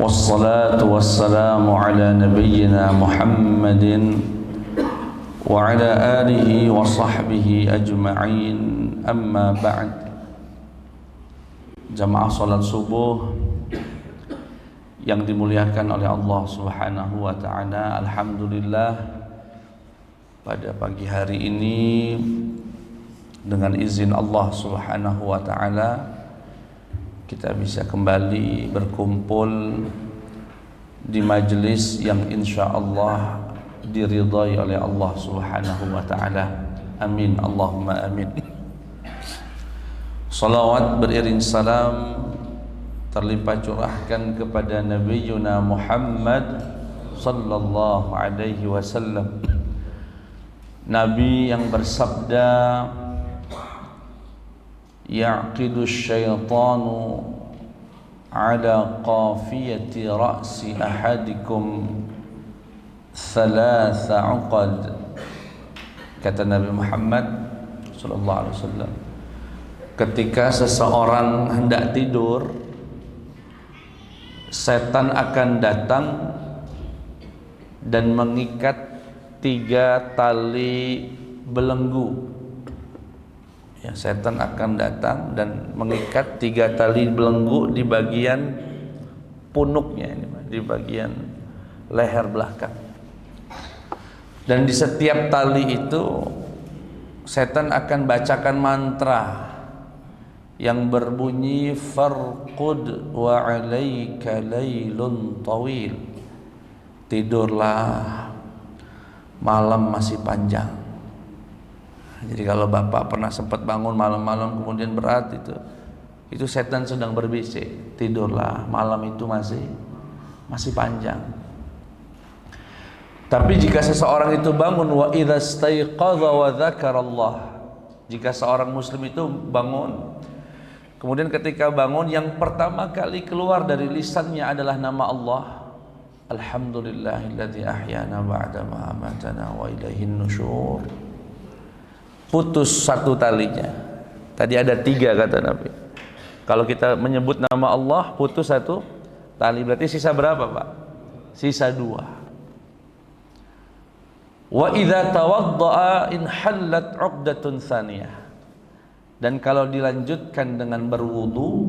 والصلاة والسلام على نبينا محمد وعلى آله وصحبه أجمعين أما بعد. Jamaah salat subuh yang dimuliakan oleh Allah Subhanahu wa taala, alhamdulillah pada pagi hari ini dengan izin Allah Subhanahu wa taala kita bisa kembali berkumpul di majelis yang insyaallah diridhai oleh Allah Subhanahu wa taala. Amin, Allahumma amin. Salawat beriring salam terlimpah curahkan kepada Nabiyyuna Muhammad sallallahu alaihi wasallam, Nabi yang bersabda, yaqidu syaitanu ala qafiyati ra'si ahadikum thalatha uqad. Kata Nabi Muhammad sallallahu alaihi wasallam, ketika seseorang hendak tidur, setan akan datang dan mengikat 3 tali belenggu. Ya, setan akan datang dan mengikat 3 tali belenggu di bagian punuknya ini, di bagian leher belakang. Dan di setiap tali itu setan akan bacakan mantra yang berbunyi farqud wa 'alaika lailun tawil. Tidurlah, malam masih panjang. Jadi kalau bapak pernah sempat bangun malam-malam kemudian berat, itu setan sedang berbisik, tidurlah, malam itu masih panjang. Tapi jika seseorang itu bangun, wa idza staiqadha wa dzakarallah, jika seorang muslim itu bangun, kemudian ketika bangun yang pertama kali keluar dari lisannya adalah nama Allah, alhamdulillahilladzi ahyana ba'da ma amatana wa ilaihin nusyur. Putus 1 talinya. Tadi ada 3 kata Nabi. Kalau kita menyebut nama Allah putus 1 tali, berarti sisa berapa, Pak? Sisa 2. Wa idza tawaddaa in hallat 'uqdatun tsaniyah. Dan kalau dilanjutkan dengan berwudu,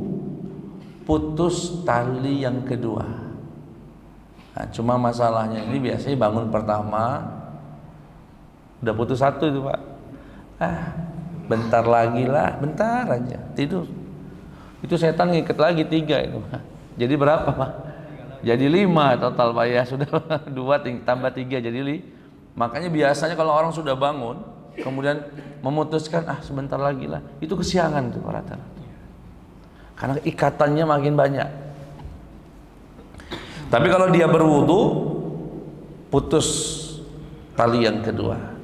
putus tali yang kedua. Nah, cuma masalahnya ini biasanya bangun pertama udah putus 1 itu, Pak. Bentar lagi lah, bentar aja tidur. Itu setan ngikat lagi 3 itu. Jadi berapa, Pak? Jadi 5 total, Pak, ya. Sudah 2 tambah 3 jadi makanya biasanya kalau orang sudah bangun kemudian memutuskan sebentar lagi lah, itu kesiangan tuh rata-rata. Karena ikatannya makin banyak. Tapi kalau dia berwudu, putus tali yang kedua.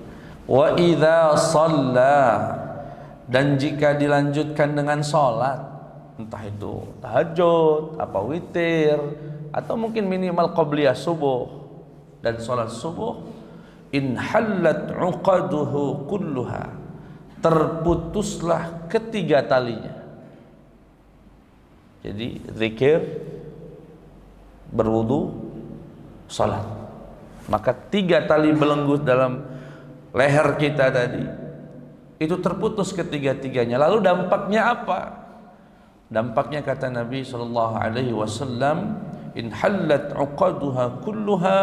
Wa idza shalla, dan jika dilanjutkan dengan sholat, entah itu tahajud, apa witir, atau mungkin minimal qabliyah subuh dan sholat subuh, in hallat 'uqaduhu kulluha, terputuslah ketiga talinya. Jadi zikir, berwudu, salat, maka 3 tali belenggu dalam leher kita tadi itu terputus ketiga-tiganya. Lalu dampaknya apa? Dampaknya kata Nabi sallallahu alaihi wasallam, in hallat 'uqaduha kulluha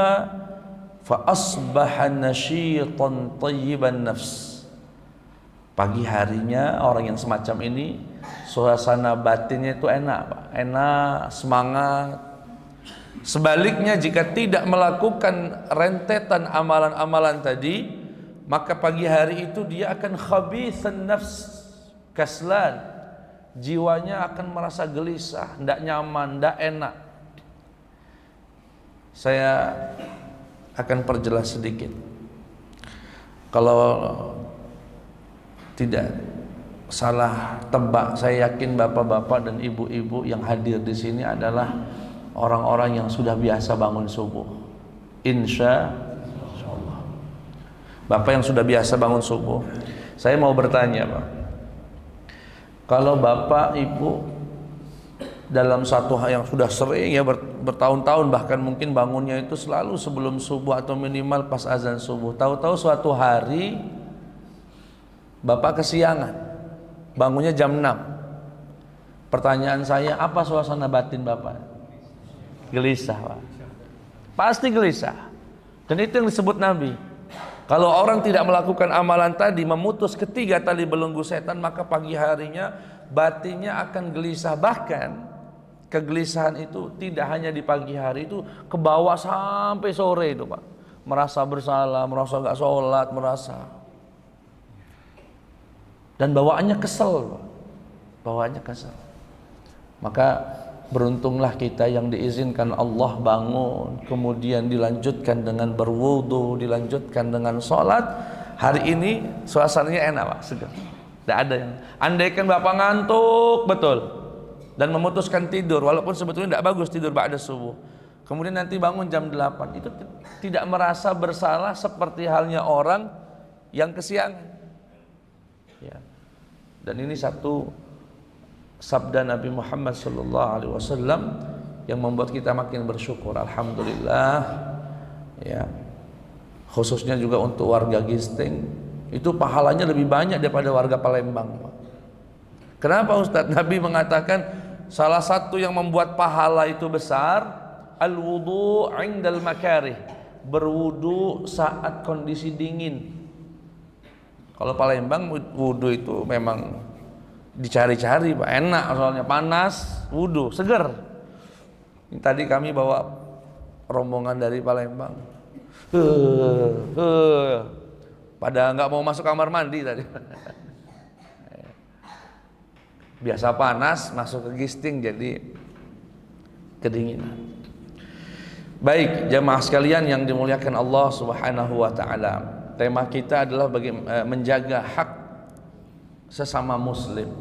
fa asbaha nasyitan thayyiban nafs. Pagi harinya orang yang semacam ini suasana batinnya itu enak, Pak. Enak, semangat. Sebaliknya jika tidak melakukan rentetan amalan-amalan tadi, maka pagi hari itu dia akan khabithan nafs, kaslan. Jiwanya akan merasa gelisah, tidak nyaman, tidak enak. Saya akan perjelas sedikit. Kalau tidak salah tebak, saya yakin bapak-bapak dan ibu-ibu yang hadir di sini adalah orang-orang yang sudah biasa bangun subuh. Insya Allah. Bapak yang sudah biasa bangun subuh, saya mau bertanya, Pak. Kalau bapak ibu dalam satu hal yang sudah sering ya bertahun-tahun, bahkan mungkin bangunnya itu selalu sebelum subuh atau minimal pas azan subuh. Tahu-tahu suatu hari bapak kesiangan, bangunnya jam 6. Pertanyaan saya, apa suasana batin bapak? Gelisah, Pak. Pasti gelisah. Dan itu yang disebut Nabi. Kalau orang tidak melakukan amalan tadi, memutus ketiga tali belenggu setan, maka pagi harinya batinnya akan gelisah. Bahkan kegelisahan itu tidak hanya di pagi hari, itu ke bawah sampai sore itu, Pak. Merasa bersalah, merasa gak sholat, merasa. Dan bawaannya kesel, Pak. Bawaannya kesel. Maka beruntunglah kita yang diizinkan Allah bangun, kemudian dilanjutkan dengan berwudu, dilanjutkan dengan sholat. Hari ini suasananya enak, Pak, segar. Tidak ada yang, andaikan bapak ngantuk betul dan memutuskan tidur, walaupun sebetulnya tidak bagus tidur ba'da subuh, kemudian nanti bangun jam 8, itu tidak merasa bersalah seperti halnya orang yang kesiangan, ya. Dan ini satu sabda Nabi Muhammad SAW yang membuat kita makin bersyukur, alhamdulillah, ya. Khususnya juga untuk warga Gisting, itu pahalanya lebih banyak daripada warga Palembang. Kenapa Ustadz? Nabi mengatakan salah satu yang membuat pahala itu besar, al-wudu 'indal makarih, berwudu saat kondisi dingin. Kalau Palembang wudu itu memang dicari-cari, Pak. Enak soalnya, panas, wudu, seger. Tadi kami bawa rombongan dari Palembang. Pada nggak mau masuk kamar mandi tadi. Biasa panas, masuk ke Gisting jadi kedinginan. Baik, jamaah sekalian yang dimuliakan Allah Subhanahu wa taala. Tema kita adalah menjaga hak sesama muslim.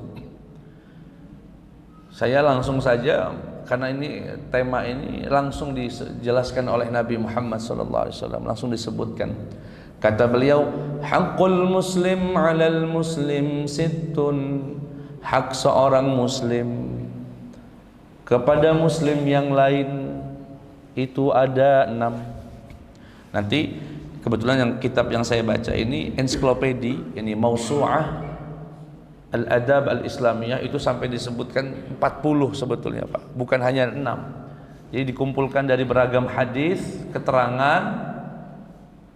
Saya langsung saja, karena ini tema ini langsung dijelaskan oleh Nabi Muhammad SAW, langsung disebutkan. Kata beliau, haqqul muslim 'alal muslim sittun. Hak seorang muslim kepada muslim yang lain itu ada 6. Nanti kebetulan yang kitab yang saya baca ini ensiklopedi, ini Mausu'ah Al-Adab Al-Islamiyah, itu sampai disebutkan 40 sebetulnya, Pak. Bukan hanya 6. Jadi dikumpulkan dari beragam hadis, keterangan.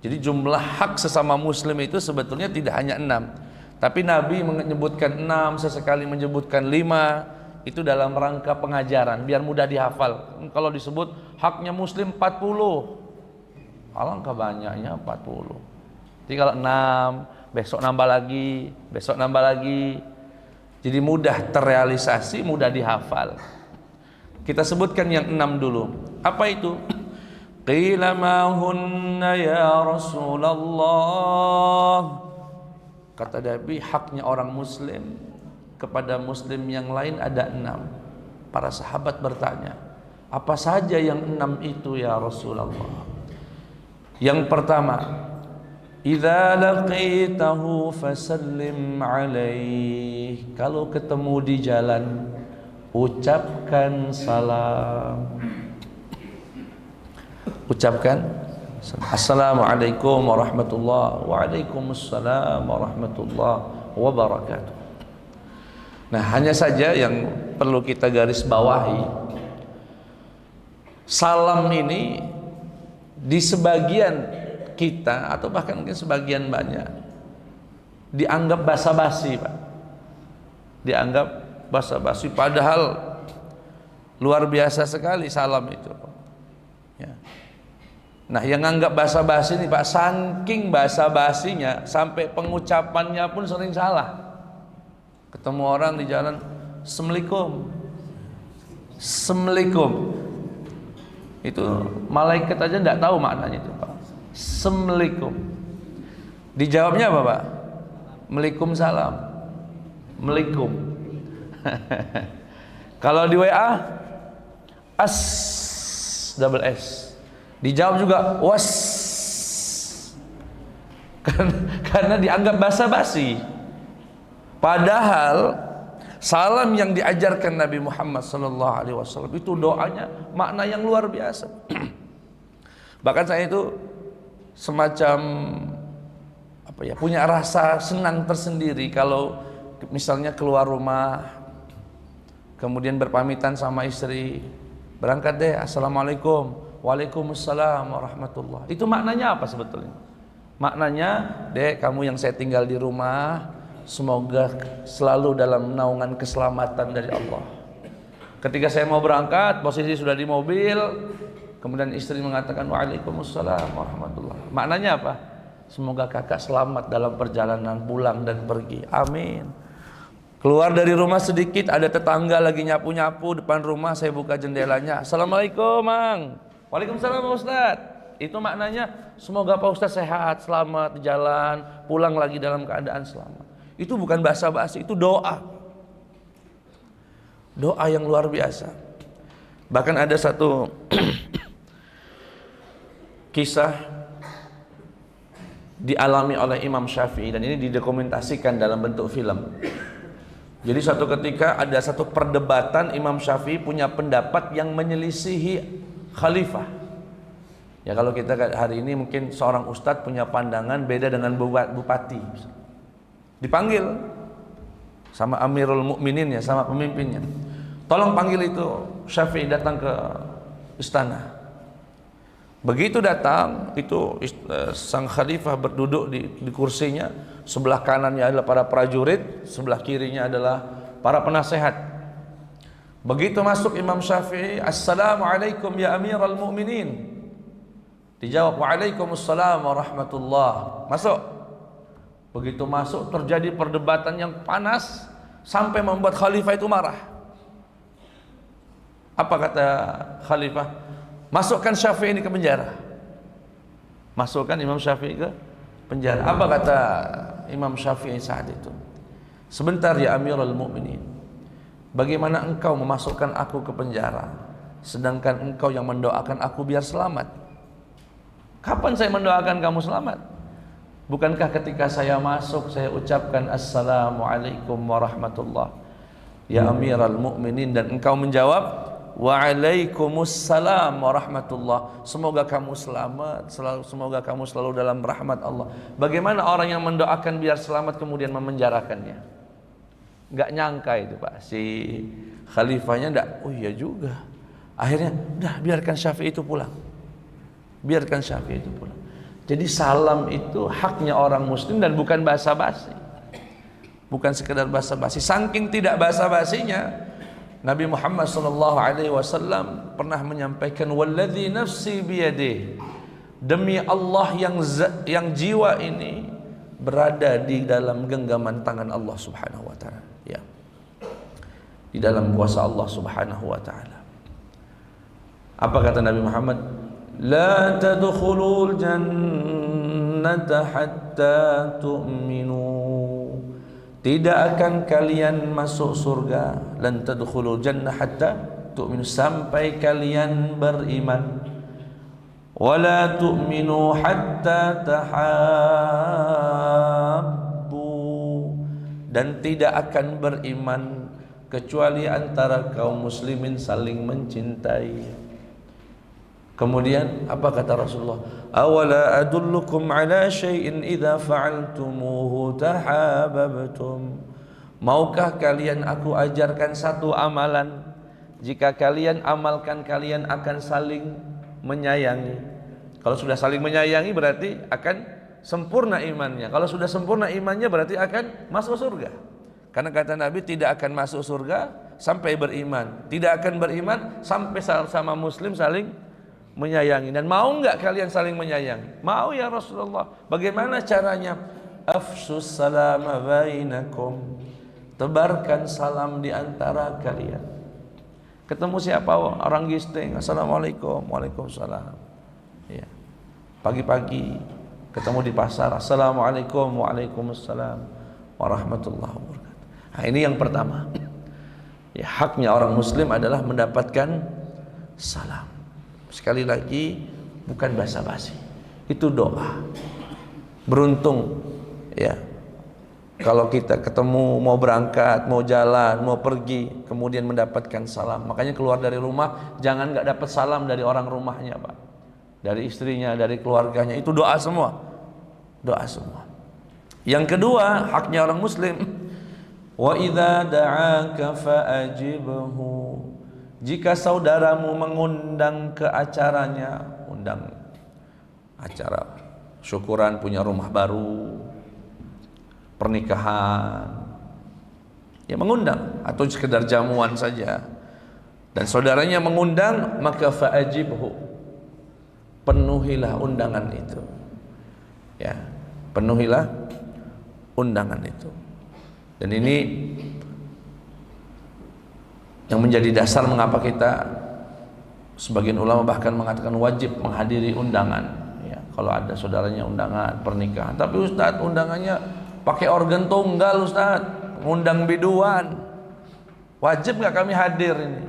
Jadi jumlah hak sesama muslim itu sebetulnya tidak hanya 6. Tapi Nabi menyebutkan 6, sesekali menyebutkan 5. Itu dalam rangka pengajaran, biar mudah dihafal. Kalau disebut haknya muslim 40, alangkah banyaknya 40. Jadi kalau 6, besok nambah lagi, besok nambah lagi. Jadi mudah terrealisasi, mudah dihafal. Kita sebutkan yang 6 dulu. Apa itu? Qila ma hunna ya Rasulullah. Kata Nabi, haknya orang muslim kepada muslim yang lain ada 6. Para sahabat bertanya, apa saja yang 6 itu ya Rasulullah? Yang pertama, idza laqitahu fasallim alaih. Kalau ketemu di jalan, ucapkan salam. Ucapkan Assalamualaikum warahmatullahi Waalaikumsalam warahmatullahi wabarakatuh. Nah, hanya saja yang perlu kita garis bawahi, salam ini di sebagian kita, atau bahkan mungkin sebagian banyak, dianggap basa-basi, Pak. Dianggap basa-basi, padahal luar biasa sekali salam itu, ya. Nah, yang anggap basa-basi ini, Pak, saking basa-basinya sampai pengucapannya pun sering salah. Ketemu orang di jalan, Assalamualaikum, Assalamualaikum. Itu malaikat aja tidak tahu maknanya itu, Pak. Assalamualaikum. Dijawabnya apa, Pak? Waalaikumsalam. Waalaikum. Kalau di WA, double S. Dijawab juga was, karena dianggap basa-basi. Padahal Salam yang diajarkan Nabi Muhammad sallallahu alaihi wasallam itu doanya makna yang luar biasa. Bahkan saya itu semacam punya rasa senang tersendiri kalau misalnya keluar rumah kemudian berpamitan sama istri, berangkat deh, assalamualaikum, waalaikumsalam warahmatullah. Itu maknanya apa sebetulnya? Maknanya, dek, kamu yang saya tinggal di rumah, semoga selalu dalam naungan keselamatan dari Allah. Ketika saya mau berangkat, posisi sudah di mobil, kemudian istri mengatakan waalaikumsalam warahmatullah. Maknanya apa? Semoga kakak selamat dalam perjalanan pulang dan pergi. Amin. Keluar dari rumah sedikit, ada tetangga lagi nyapu-nyapu depan rumah, saya buka jendelanya. Assalamualaikum, Mang. Waalaikumsalam, Pak Ustadz. Itu maknanya semoga Pak Ustadz sehat, selamat di jalan, pulang lagi dalam keadaan selamat. Itu bukan basa-basi, itu doa. Doa yang luar biasa. Bahkan ada satu kisah dialami oleh Imam Syafi'i dan ini didokumentasikan dalam bentuk film. Jadi suatu ketika ada satu perdebatan, Imam Syafi'i punya pendapat yang menyelisihi khalifah. Ya kalau kita hari ini mungkin seorang ustadz punya pandangan beda dengan bupati. Dipanggil sama Amirul Mukminin ya, sama pemimpinnya. Tolong panggil itu Syafi'i datang ke istana. Begitu datang, itu sang khalifah berduduk di kursinya, sebelah kanannya adalah para prajurit, sebelah kirinya adalah para penasehat. Begitu masuk Imam Syafi'i, assalamualaikum ya Amirul Mukminin. Dijawab waalaikumsalam warahmatullah. Masuk. Begitu masuk terjadi perdebatan yang panas sampai membuat khalifah itu marah. Apa kata khalifah? Masukkan Syafi'i ini ke penjara. Masukkan Imam Syafi'i ke penjara. Apa kata Imam Syafi'i saat itu? Sebentar ya Amirul Mukminin. Bagaimana engkau memasukkan aku ke penjara sedangkan engkau yang mendoakan aku biar selamat? Kapan saya mendoakan kamu selamat? Bukankah ketika saya masuk saya ucapkan assalamualaikum warahmatullah ya Amirul Mukminin dan engkau menjawab waalaikumsalam warahmatullah. Semoga kamu selamat, semoga kamu selalu dalam rahmat Allah. Bagaimana orang yang mendoakan biar selamat kemudian memenjarakannya? Enggak nyangka itu Pak. Si khalifahnya enggak, oh iya juga. Akhirnya, udah biarkan Syafi'i itu pulang. Biarkan Syafi'i itu pulang. Jadi salam itu haknya orang muslim dan bukan basa-basi. Bukan sekedar basa-basi. Saking tidak basa-basinya, Nabi Muhammad SAW pernah menyampaikan walladzi nafsi biyadih, demi Allah yang jiwa ini berada di dalam genggaman tangan Allah Subhanahu wa taala, ya. Di dalam kuasa Allah Subhanahu wa taala. Apa kata Nabi Muhammad? La tadkhulul jannata hatta tu'minu. Tidak akan kalian masuk surga, lan tadkhulul jannah hatta tu'minu, sampai kalian beriman. Wala tu'minu hatta tahabbu, dan tidak akan beriman kecuali antara kaum muslimin saling mencintai. Kemudian apa kata Rasulullah? Awala adullukum ala syai'in idza fa'altumuhu tahabbtum. Maukah kalian aku ajarkan satu amalan, jika kalian amalkan kalian akan saling menyayangi. Kalau sudah saling menyayangi berarti akan sempurna imannya. Kalau sudah sempurna imannya berarti akan masuk surga. Karena kata Nabi tidak akan masuk surga sampai beriman, tidak akan beriman sampai sama muslim saling menyayangi. Dan mau enggak kalian saling menyayangi? Mau ya Rasulullah. Bagaimana caranya? Afsus salama bainakum, tebarkan salam di antara kalian. Ketemu siapa? Orang gisting, assalamualaikum, waalaikumsalam. Ya. Pagi-pagi ketemu di pasar, assalamualaikum, waalaikumsalam warahmatullahi wabarakatuh. Nah, ini yang pertama. Ya, haknya orang muslim adalah mendapatkan salam. Sekali lagi, bukan basa-basi, itu doa. Beruntung ya kalau kita ketemu, mau berangkat, mau jalan, mau pergi, kemudian mendapatkan salam. Makanya keluar dari rumah jangan nggak dapat salam dari orang rumahnya, Pak, dari istrinya, dari keluarganya. Itu doa semua, doa semua. Yang kedua, haknya orang muslim, wa idza da'aka fa'ajibhu. Jika saudaramu mengundang ke acaranya, undang acara syukuran, punya rumah baru, pernikahan, ya mengundang, atau sekedar jamuan saja, dan saudaranya mengundang, maka fa'ajibhu, penuhilah undangan itu, ya, penuhilah undangan itu. Dan ini yang menjadi dasar mengapa kita, sebagian ulama bahkan mengatakan wajib menghadiri undangan, ya, kalau ada saudaranya undangan pernikahan. Tapi Ustadz, undangannya pakai organ tunggal, Ustadz, ngundang biduan, wajib nggak kami hadir ini?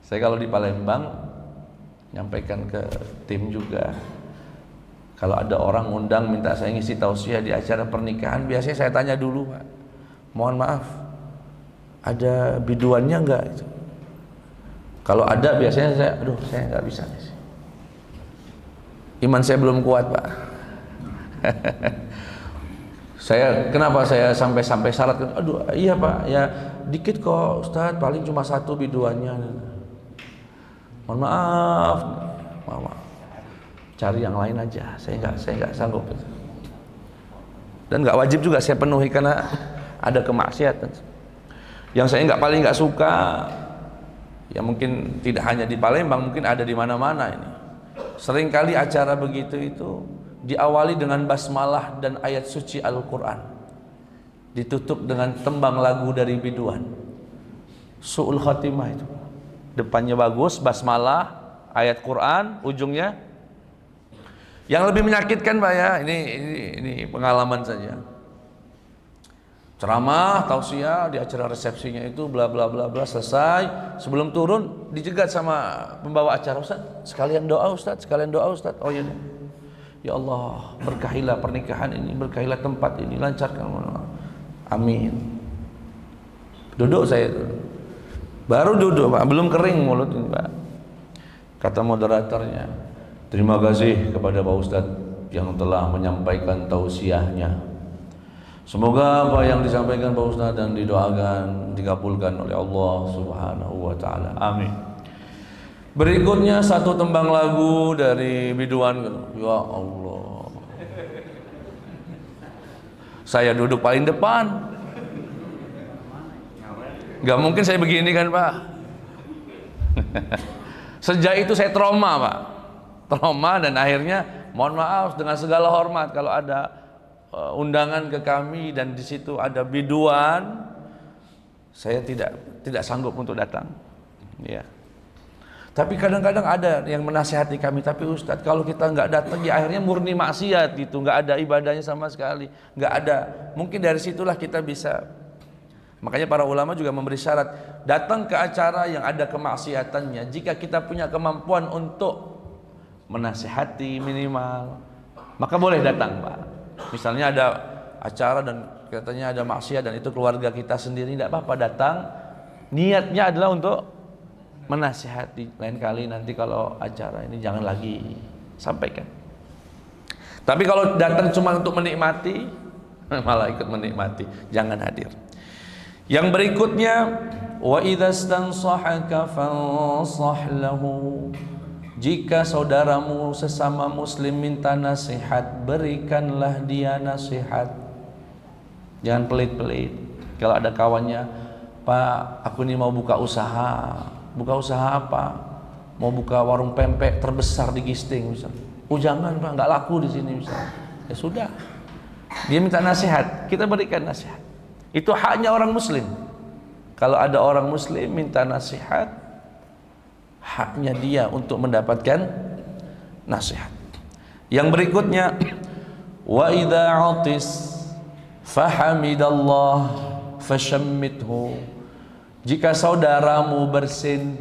Saya kalau di Palembang nyampaikan ke tim juga, kalau ada orang ngundang minta saya ngisi tausiah di acara pernikahan, biasanya saya tanya dulu, Pak, mohon maaf, ada biduannya enggak? Itu kalau ada biasanya saya, aduh saya nggak bisa, iman saya belum kuat, Pak. Kenapa saya sampai syarat? Aduh, iya Pak, ya dikit kok Ustadz, paling cuma satu biduannya. Mohon maaf, mama, cari yang lain aja. Saya nggak sanggup. Dan nggak wajib juga saya penuhi karena ada kemaksiatan. Yang saya paling nggak suka, ya mungkin tidak hanya di Palembang, mungkin ada di mana-mana ini. Seringkali acara begitu itu diawali dengan basmalah dan ayat suci Al-Quran, ditutup dengan tembang lagu dari biduan. Su'ul khatimah itu. Depannya bagus, basmalah, ayat Quran, ujungnya. Yang lebih menyakitkan, Pak, ya, ini pengalaman saja. Ceramah, tausiah di acara resepsinya itu bla bla bla bla, selesai, sebelum turun dijegat sama pembawa acara, Ustaz, sekalian doa Ustaz, sekalian doa Ustaz. Oh iya, ya Allah, berkahilah pernikahan ini, berkahilah tempat ini, lancarkan, amin. Duduk saya itu, baru duduk, Pak, belum kering mulut ini, Pak. Kata moderatornya, terima kasih kepada Pak Ustadz yang telah menyampaikan tausiahnya. Semoga apa yang disampaikan Pak Ustadz dan didoakan dikabulkan oleh Allah Subhanahu wa taala. Amin. Berikutnya satu tembang lagu dari biduan. Ya Allah, saya duduk paling depan, gak mungkin saya begini kan, Pak. Sejak itu saya trauma, Pak, trauma, dan akhirnya mohon maaf dengan segala hormat, kalau ada undangan ke kami dan di situ ada biduan, saya tidak sanggup untuk datang, ya. Tapi kadang-kadang ada yang menasihati kami, tapi Ustadz, kalau kita nggak datang, ya akhirnya murni maksiat gitu, nggak ada ibadahnya sama sekali, nggak ada. Mungkin dari situlah kita bisa. Makanya para ulama juga memberi syarat, datang ke acara yang ada kemaksiatannya jika kita punya kemampuan untuk menasihati minimal, maka boleh datang, Pak. Misalnya ada acara dan katanya ada maksiat dan itu keluarga kita sendiri, tidak apa-apa datang. Niatnya adalah untuk menasihati. Lain kali nanti kalau acara ini jangan lagi, sampaikan. Tapi kalau datang cuma untuk menikmati, malah ikut menikmati, jangan hadir. Yang berikutnya, wa idza stansahaka fansah lahu. Jika saudaramu sesama muslim minta nasihat, berikanlah dia nasihat. Jangan pelit-pelit. Kalau ada kawannya, Pak, aku ini mau buka usaha. Buka usaha apa? Mau buka warung pempek terbesar di Gisting misalnya. Oh jangan, Pak, nggak laku di sini misalnya. Ya sudah. Dia minta nasihat, kita berikan nasihat. Itu haknya orang muslim. Kalau ada orang muslim minta nasihat, haknya dia untuk mendapatkan nasihat. Yang berikutnya, wa idza atis fahamidallah fashammithu. Jika saudaramu bersin,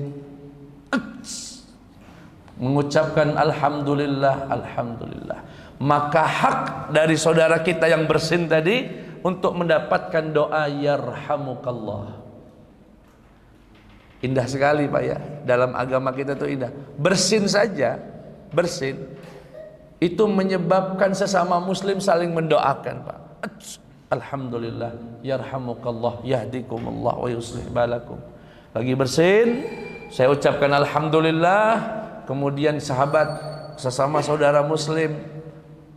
mengucapkan alhamdulillah, alhamdulillah, maka hak dari saudara kita yang bersin tadi untuk mendapatkan doa yarhamukallah. Indah sekali Pak ya, dalam agama kita tuh indah. Bersin saja, bersin itu menyebabkan sesama muslim saling mendoakan Pak. Alhamdulillah, yarhamukallah, yahdikumullah wa yuslih balakum. Lagi bersin, saya ucapkan alhamdulillah, kemudian sahabat sesama saudara muslim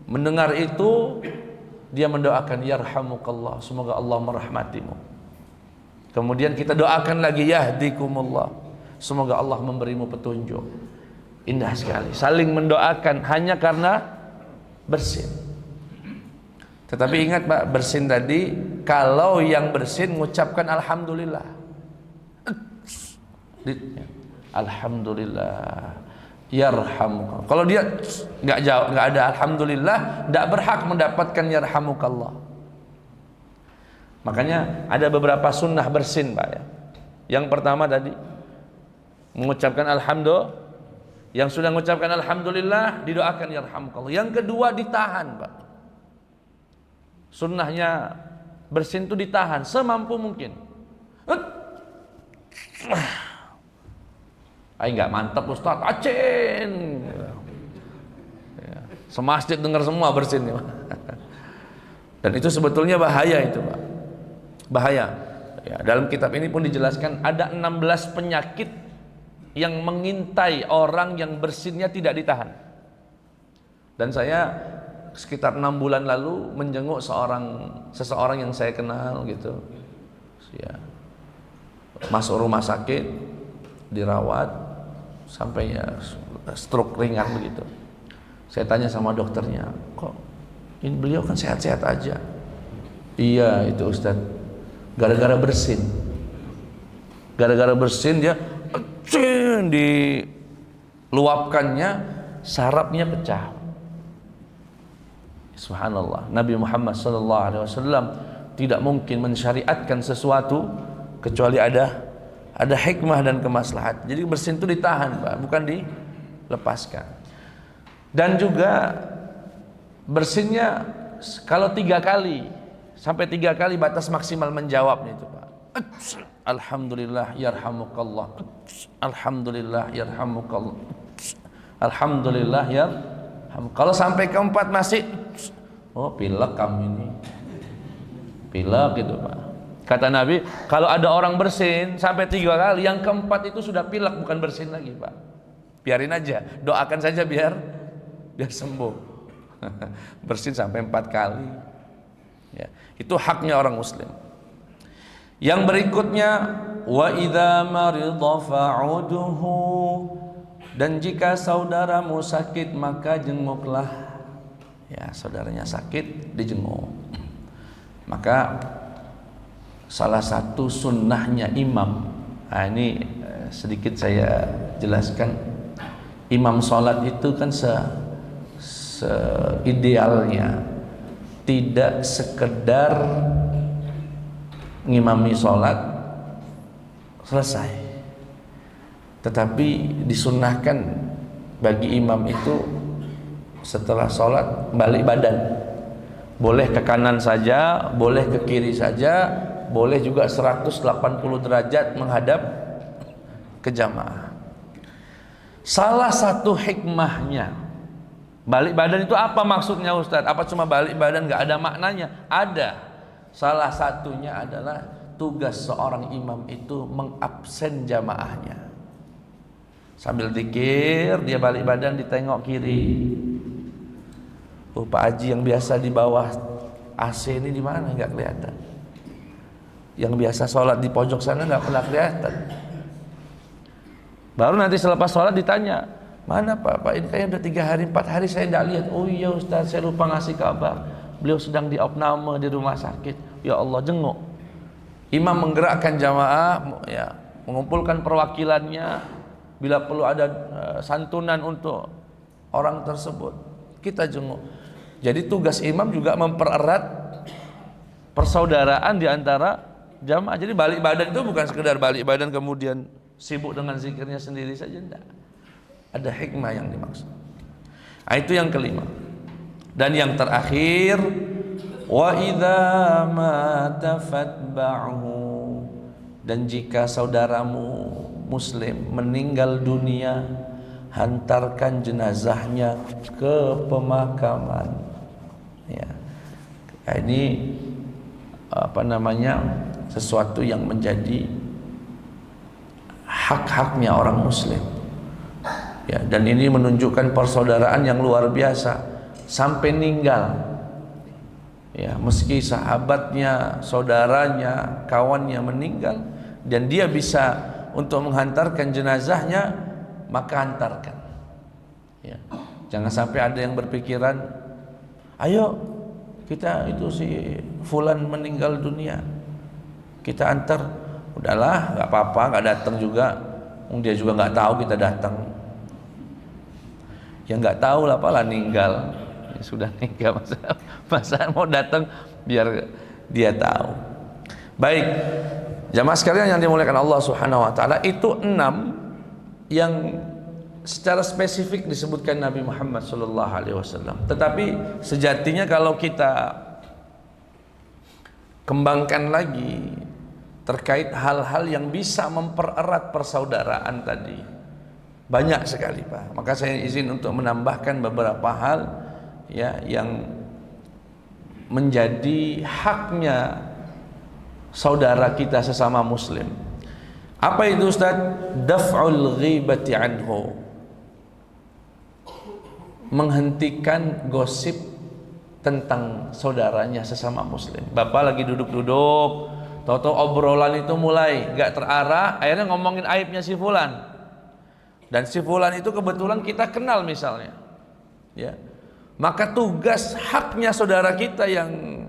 mendengar itu, dia mendoakan yarhamukallah, semoga Allah merahmatimu. Kemudian kita doakan lagi yahdikumullah, semoga Allah memberimu petunjuk. Indah sekali, saling mendoakan hanya karena bersin. Tetapi ingat Pak, bersin tadi kalau yang bersin mengucapkan alhamdulillah, alhamdulillah, yarhamukallah. Kalau dia nggak jawab, nggak ada alhamdulillah, nggak berhak mendapatkan yarhamukallah. Makanya ada beberapa sunnah bersin Pak ya. Yang pertama tadi mengucapkan alhamdulillah, yang sudah mengucapkan alhamdulillah didoakan yarhamukallah. Yang kedua ditahan Pak. Sunnahnya bersin itu ditahan semampu mungkin. Nggak mantap Ustaz, acen. Semasjid dengar semua bersinnya. Dan itu sebetulnya bahaya itu Pak. Bahaya ya, dalam kitab ini pun dijelaskan ada 16 penyakit yang mengintai orang yang bersinnya tidak ditahan. Dan saya sekitar 6 bulan lalu menjenguk seseorang yang saya kenal gitu ya, masuk rumah sakit, dirawat sampai ya stroke ringan begitu. Saya tanya sama dokternya, kok ini beliau kan sehat-sehat aja? Iya itu Ustaz, gara-gara bersin. Gara-gara bersin dia diluapkannya, sarafnya pecah. Subhanallah, Nabi Muhammad SAW tidak mungkin mensyariatkan sesuatu kecuali ada hikmah dan kemaslahat. Jadi bersin itu ditahan Pak, bukan dilepaskan. Dan juga bersinnya kalau 3 kali sampai 3 kali batas maksimal menjawabnya itu Pak. Alhamdulillah yarhamukallah, alhamdulillah yarhamukallah, alhamdulillah yarhamukallah. Kalau sampai keempat masih pilek kamu ini, pilek gitu Pak. Kata Nabi, kalau ada orang bersin sampai 3 kali, yang keempat itu sudah pilek, bukan bersin lagi Pak. Biarin aja, doakan saja biar sembuh. Bersin sampai 4 kali ya, itu haknya orang muslim. Yang berikutnya, wa idza marida fa'udhu, dan jika saudaramu sakit maka jenguklah. Ya, saudaranya sakit dijenguk. Maka salah satu sunnahnya imam, ini sedikit saya jelaskan. Imam sholat itu kan seidealnya tidak sekedar ngimami sholat selesai, tetapi disunnahkan bagi imam itu setelah sholat balik badan. Boleh ke kanan saja, boleh ke kiri saja, boleh juga 180 derajat menghadap ke jamaah. Salah satu hikmahnya balik badan itu apa maksudnya Ustadz? Apa cuma balik badan nggak ada maknanya? Ada. Salah satunya adalah tugas seorang imam itu mengabsen jamaahnya. Sambil zikir dia balik badan, ditengok kiri. Pak Haji yang biasa di bawah AC ini di mana? Nggak kelihatan. Yang biasa sholat di pojok sana nggak pernah kelihatan. Baru nanti selepas sholat ditanya, mana Pak ini kayaknya udah 3 hari 4 hari saya nggak lihat. Oh iya Ustaz, saya lupa ngasih kabar, beliau sedang di opname di rumah sakit. Ya Allah, jenguk. Imam menggerakkan jamaah ya, mengumpulkan perwakilannya, bila perlu ada santunan untuk orang tersebut, kita jenguk. Jadi tugas imam juga mempererat persaudaraan di antara jamaah. Jadi balik badan itu bukan sekedar balik badan kemudian sibuk dengan zikirnya sendiri saja, enggak. Ada hikmah yang dimaksud. Itu yang kelima. Dan yang terakhir, wa idza mata fatba'hu, dan jika saudaramu muslim meninggal dunia, hantarkan jenazahnya ke pemakaman. Ya. Ini sesuatu yang menjadi hak-haknya orang muslim. Ya, dan ini menunjukkan persaudaraan yang luar biasa sampai meninggal. Ya, meski sahabatnya, saudaranya, kawannya meninggal dan dia bisa untuk menghantarkan jenazahnya, maka hantarkan. Ya. Jangan sampai ada yang berpikiran, ayo kita itu si fulan meninggal dunia, kita antar. Udahlah, nggak apa-apa, nggak datang juga. Dia juga nggak tahu kita datang. Ya nggak tahu lah, apalah ninggal. Ya, sudah ninggal, masa mau datang biar dia tahu. Baik, jamaah sekalian yang dimuliakan Allah Subhanahu Wa Taala, itu 6 yang secara spesifik disebutkan Nabi Muhammad Sallallahu Alaihi Wasallam. Tetapi sejatinya kalau kita kembangkan lagi terkait hal-hal yang bisa mempererat persaudaraan tadi, banyak sekali Pak. Maka saya izin untuk menambahkan beberapa hal ya yang menjadi haknya saudara kita sesama muslim. Apa itu Ustaz? Daf'ul ghibati anhu, menghentikan gosip tentang saudaranya sesama muslim. Bapak lagi duduk-duduk, tahu-tahu obrolan itu mulai gak terarah, akhirnya ngomongin aibnya si fulan. Dan si fulan itu kebetulan kita kenal misalnya. Ya. Maka tugas haknya saudara kita yang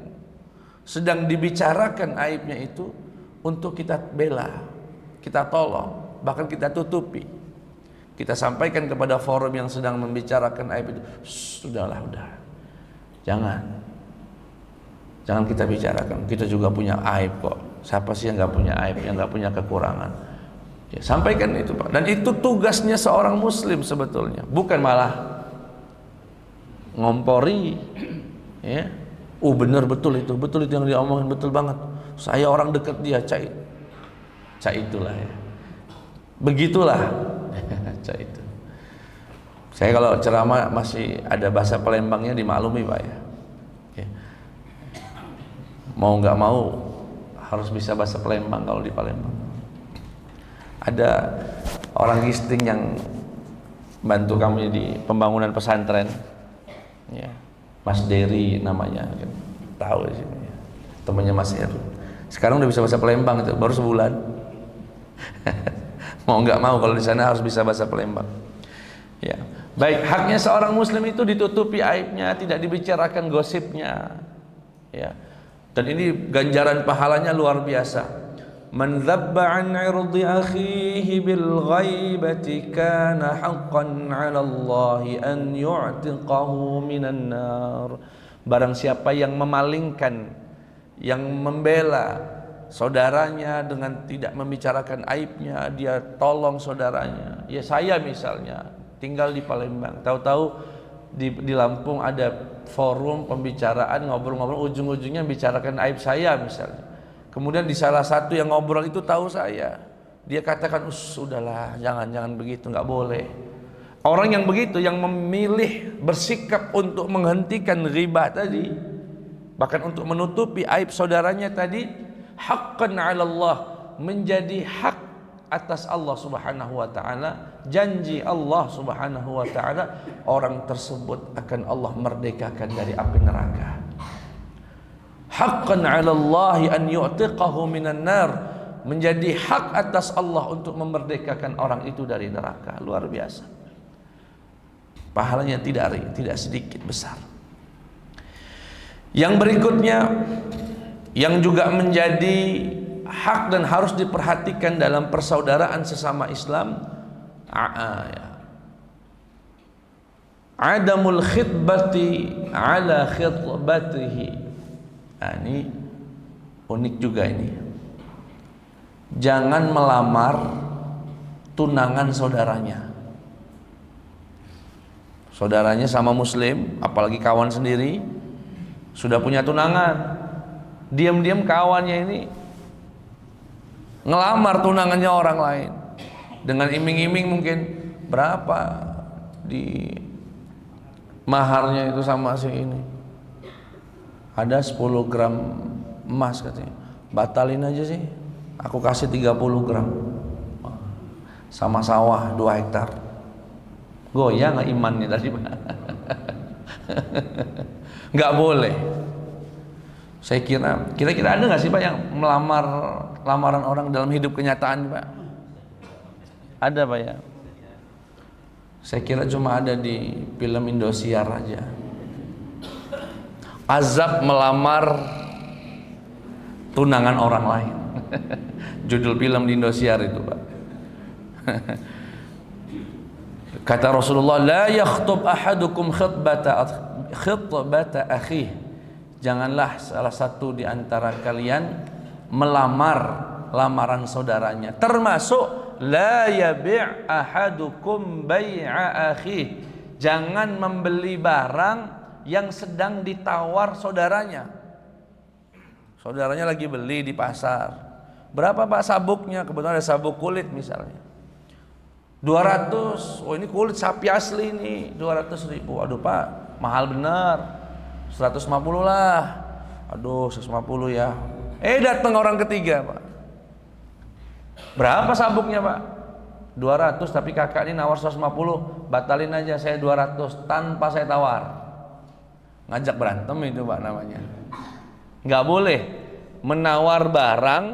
sedang dibicarakan aibnya itu untuk kita bela, kita tolong, bahkan kita tutupi. Kita sampaikan kepada forum yang sedang membicarakan aib itu, sudahlah, udah. Jangan kita bicarakan. Kita juga punya aib kok. Siapa sih yang nggak punya aib, yang nggak punya kekurangan? Ya, sampaikan itu Pak. Dan itu tugasnya seorang muslim sebetulnya, bukan malah ngompori. Ya, benar betul itu yang dia omongin, betul banget. Saya orang dekat dia, cai itulah ya. Begitulah, cai itu. Saya kalau ceramah masih ada bahasa Palembangnya, dimaklumi Pak ya. Ya. Mau nggak mau harus bisa bahasa Palembang kalau di Palembang. Ada orang Gisting yang bantu kami di pembangunan pesantren, ya, Mas Dery namanya, kan. Tahu di sini, ya. Temannya Mas Heru. Sekarang udah bisa bahasa Palembang itu, baru sebulan. Mau nggak mau kalau di sana harus bisa bahasa Palembang. Ya, baik, haknya seorang muslim itu ditutupi aibnya, tidak dibicarakan gosipnya. Ya, dan ini ganjaran pahalanya luar biasa. Man dzabba an 'irdi akhihi bil ghaibati kana haqqan 'ala Allah an yu'tiqahu minan nar. Barang siapa yang memalingkan, yang membela saudaranya dengan tidak membicarakan aibnya, dia tolong saudaranya. Ya, saya misalnya tinggal di Palembang, tahu-tahu di Lampung ada forum pembicaraan, ngobrol-ngobrol, ujung-ujungnya bicarakan aib saya misalnya. Kemudian di salah satu yang ngobrol itu tahu saya, dia katakan, udahlah, jangan begitu, nggak boleh. Orang yang begitu, yang memilih bersikap untuk menghentikan ghibah tadi, bahkan untuk menutupi aib saudaranya tadi, haqqan 'ala Allah, menjadi hak atas Allah Subhanahu wa taala, janji Allah Subhanahu wa taala, orang tersebut akan Allah merdekakan dari api neraka. Haqqan 'ala Allah an yu'tiqahu minan nar, menjadi hak atas Allah untuk memerdekakan orang itu dari neraka. Luar biasa. Pahalanya tidak sedikit, besar. Yang berikutnya yang juga menjadi hak dan harus diperhatikan dalam persaudaraan sesama Islam, adamul khitbati ala khitbatihi. Ini unik juga ini. Jangan melamar tunangan saudaranya. saudaranya sama muslim, apalagi kawan sendiri, sudah punya tunangan, diam-diam kawannya ini ngelamar tunangannya orang lain dengan iming-iming mungkin berapa di maharnya itu sama si ini, ada 10 gram emas katanya, batalin aja sih, aku kasih 30 gram sama sawah 2 hektar. Goyang nggak imannya tadi? Nggak boleh. Saya kira-kira ada nggak sih Pak yang melamar lamaran orang dalam hidup kenyataan Pak? Ada Pak ya? Saya kira cuma ada di film Indosiar aja. Azab melamar tunangan orang lain. Judul film di Indosiar itu Pak. Kata Rasulullah, la yakhtub ahadukum khitbata akhih. Janganlah salah satu di antara kalian melamar lamaran saudaranya, termasuk la yabi' ahadukum bai'a akhih. Jangan membeli barang yang sedang ditawar saudaranya. Saudaranya lagi beli di pasar. Berapa Pak sabuknya? Kebetulan ada sabuk kulit misalnya, 200. Oh ini kulit sapi asli nih, 200.000. Aduh Pak, mahal bener, 150 lah. Aduh 150 ya. Datang orang ketiga Pak, berapa sabuknya Pak? 200, tapi kakak ini nawar 150. Batalin aja, saya 200 tanpa saya tawar. Ngajak berantem itu Pak namanya. Nggak boleh menawar barang,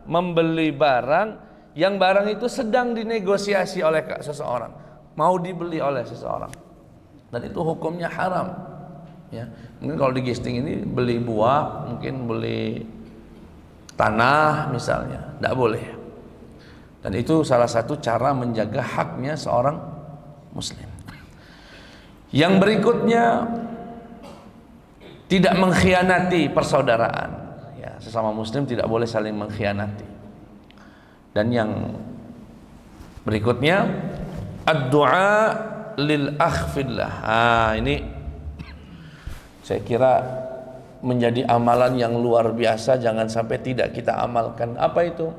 membeli barang yang barang itu sedang dinegosiasi oleh seseorang, mau dibeli oleh seseorang, dan itu hukumnya haram. Ya, mungkin kalau di gisting ini beli buah, mungkin beli tanah misalnya, tidak boleh. Dan itu salah satu cara menjaga haknya seorang muslim. Yang berikutnya, tidak mengkhianati persaudaraan. Ya, sesama muslim tidak boleh saling mengkhianati. Dan yang berikutnya, ad-du'a lil akhfillah. Ini saya kira menjadi amalan yang luar biasa, jangan sampai tidak kita amalkan. Apa itu?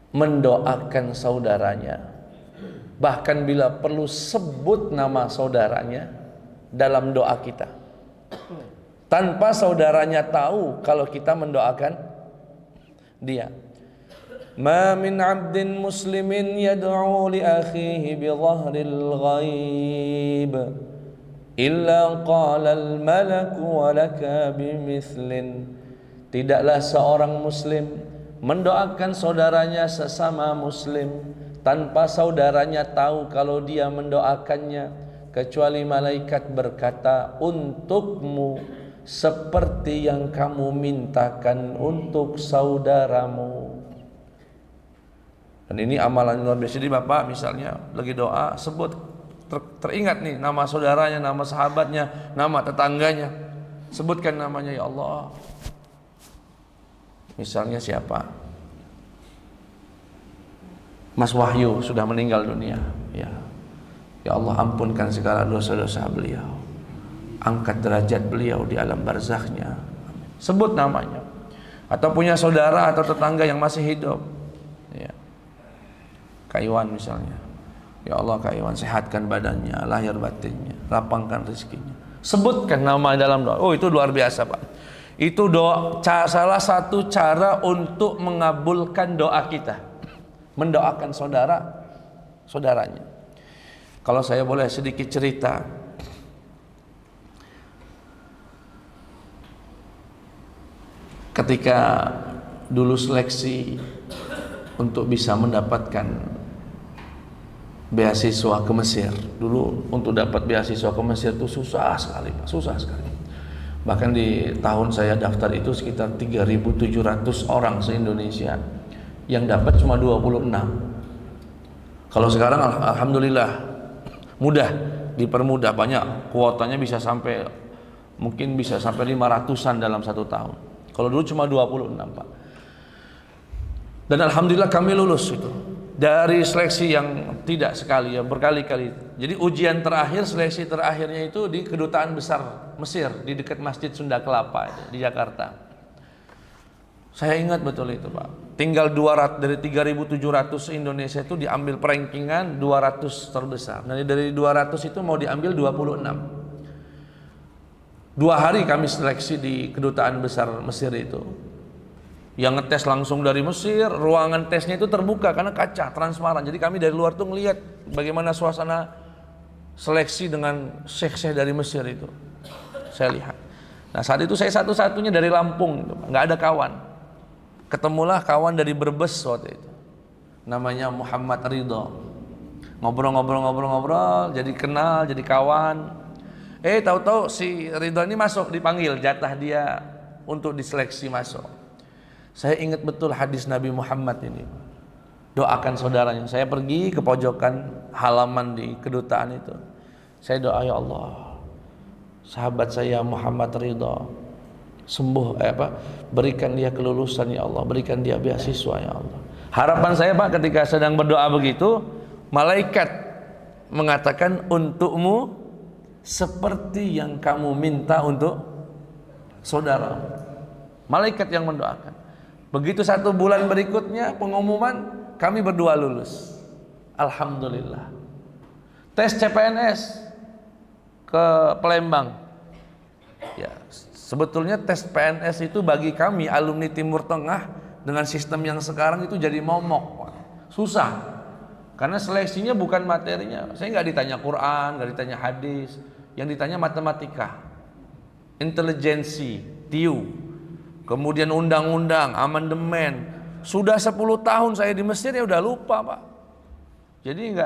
Mendoakan saudaranya. Bahkan bila perlu sebut nama saudaranya dalam doa kita, tanpa saudaranya tahu kalau kita mendoakan dia. Ma min 'abdin muslimin yad'u li akhihi bi dhahril ghaib illa qala al malaku wa laka bimithlin. Tidaklah seorang muslim mendoakan saudaranya sesama muslim tanpa saudaranya tahu kalau dia mendoakannya, kecuali malaikat berkata, untukmu seperti yang kamu mintakan untuk saudaramu. Dan ini amalan luar biasa. Jadi Bapak misalnya lagi doa, sebut, teringat nih nama saudaranya, nama sahabatnya, nama tetangganya, sebutkan namanya, ya Allah. Misalnya siapa? Mas Wahyu sudah meninggal dunia, ya. Ya Allah, ampunkan segala dosa-dosa beliau, angkat derajat beliau di alam barzakhnya. Sebut namanya. Atau punya saudara atau tetangga yang masih hidup, ya. Kak Iwan misalnya, ya Allah Kak Iwan, sehatkan badannya, lahir batinnya, lapangkan rezekinya. Sebutkan nama dalam doa. Oh, itu luar biasa Pak. Itu doa, salah satu cara untuk mengabulkan doa kita, mendoakan saudaranya. Kalau saya boleh sedikit cerita, ketika dulu seleksi untuk bisa mendapatkan beasiswa ke Mesir, dulu untuk dapat beasiswa ke Mesir itu susah sekali Pak, susah sekali. Bahkan di tahun saya daftar itu sekitar 3.700 orang se-Indonesia, yang dapat cuma 26. Kalau sekarang alhamdulillah mudah, dipermudah, banyak, kuotanya bisa sampai, mungkin bisa sampai 500-an dalam 1 tahun. Kalau dulu cuma 26 Pak. Dan alhamdulillah kami lulus itu. dari seleksi yang tidak sekali, ya berkali-kali. Jadi ujian terakhir, seleksi terakhirnya itu di Kedutaan Besar Mesir di dekat Masjid Sunda Kelapa di Jakarta. Saya ingat betul itu, Pak. Tinggal 200 dari 3.700 Indonesia itu diambil perankingan 200 terbesar. Dan dari 200 itu mau diambil 26. 2 hari kami seleksi di Kedutaan Besar Mesir itu. Yang ngetes langsung dari Mesir, ruangan tesnya itu terbuka karena kaca transparan. Jadi kami dari luar tuh ngelihat bagaimana suasana seleksi dengan syekh-syekh dari Mesir itu. Saya lihat. Nah, saat itu saya satu-satunya dari Lampung, nggak ada kawan. Ketemulah kawan dari Brebes waktu itu. Namanya Muhammad Ridho. Ngobrol-ngobrol, jadi kenal, jadi kawan. Tahu-tahu si Ridho ini masuk, dipanggil, jatah dia untuk diseleksi masuk. Saya ingat betul hadis Nabi Muhammad ini. Doakan saudaranya. Saya pergi ke pojokan halaman di kedutaan itu. Saya doa, ya Allah, sahabat saya Muhammad Ridho sembuh, berikan dia kelulusan ya Allah, berikan dia beasiswa ya Allah. Harapan saya, Pak, ketika sedang berdoa begitu, malaikat mengatakan, untukmu seperti yang kamu minta untuk saudara. Malaikat yang mendoakan. Begitu 1 bulan berikutnya pengumuman, kami berdua lulus. Alhamdulillah. Tes CPNS ke Palembang. Ya, sebetulnya tes PNS itu bagi kami alumni Timur Tengah dengan sistem yang sekarang itu jadi momok, Pak. Susah. Karena seleksinya bukan materinya. Saya nggak ditanya Quran, nggak ditanya hadis, yang ditanya matematika, intelijensi, TIU. Kemudian undang-undang, amandemen. Sudah 10 tahun saya di Mesir, ya udah lupa, Pak. Jadi